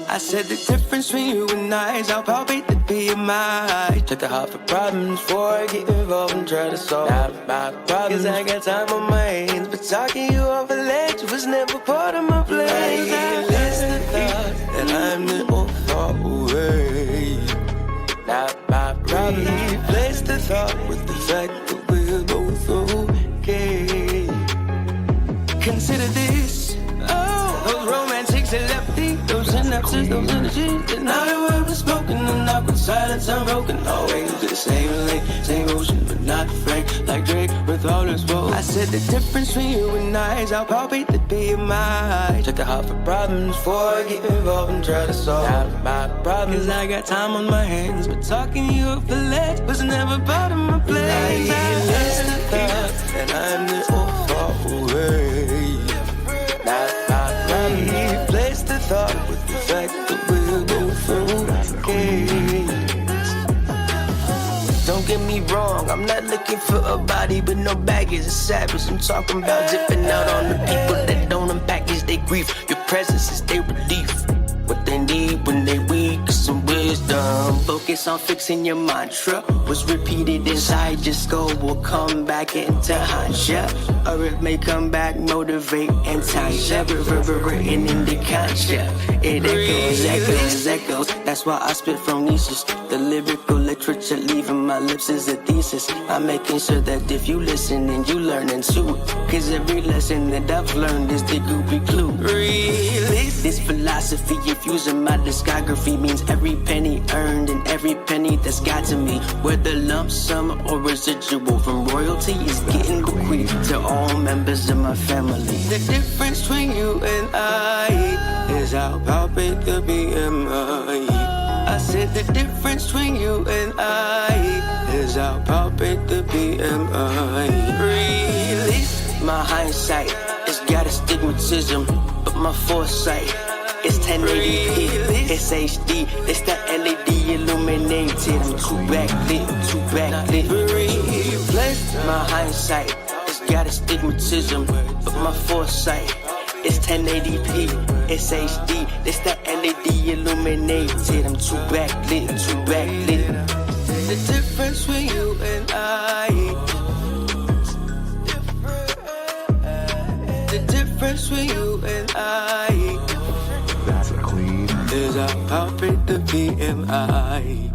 I said the difference between you and I is how palpate the BMI. Took the heart for problems before I get involved and try to solve my problems. I got time on my hands, but talking you off a ledge was never part of my plans. That's the thought that I'm the old far away. Not my problem. Replace the thought with the fact that we're both okay. Consider this. Oh, those romantics that left me, those synapses, those energies. And now the world is spoken and now with silence unbroken. Always to the same lane, same ocean, but not frank like Drake with all his woes. I said the difference between you and I is how palpate the BMI. Took the heart for problems before I get involved and try to solve my problems. I got time on my hands, but talking you up the ledge was never part of my plans. That's the thought that I'm the old far away. Not my problem. Replace the thought with the fact that we're both okay. Don't get me wrong, I'm not looking for a body with no baggage. It's savage. I'm talking about zipping out on the people that don't unpackage their grief. Your presence is their relief. What they need when they weak is some real wisdom. Focus on fixing your mantra. What's repeated inside your skull will come back into haunt ya, or it may come back, motivate and taunt ya, reverberating in the conscious. It echoes. That's why I spit phronesis. The lyrical literature leaving my lips is a thesis. I'm making sure that if you listen and you learning too, cause every lesson that I've learned is the goopy clue. Release this philosophy of using my discography means every penny earned and every penny that's got to me, whether lump sum or residual from royalty, is getting bequeathed to all members of my family. The difference between you and I is how palpate the BMI. I said the difference between you and I is how palpate the BMI. Release my hindsight, it's got astigmatism, but my foresight, it's 1080p, it's HD, it's the LED illuminated. I'm too backlit. Replace my hindsight, it's got astigmatism, but my foresight, it's 1080p, it's HD, it's the LED illuminated. I'm too backlit. The difference between you and I, the difference between you and I, That's a clean. is I palpate the BMI.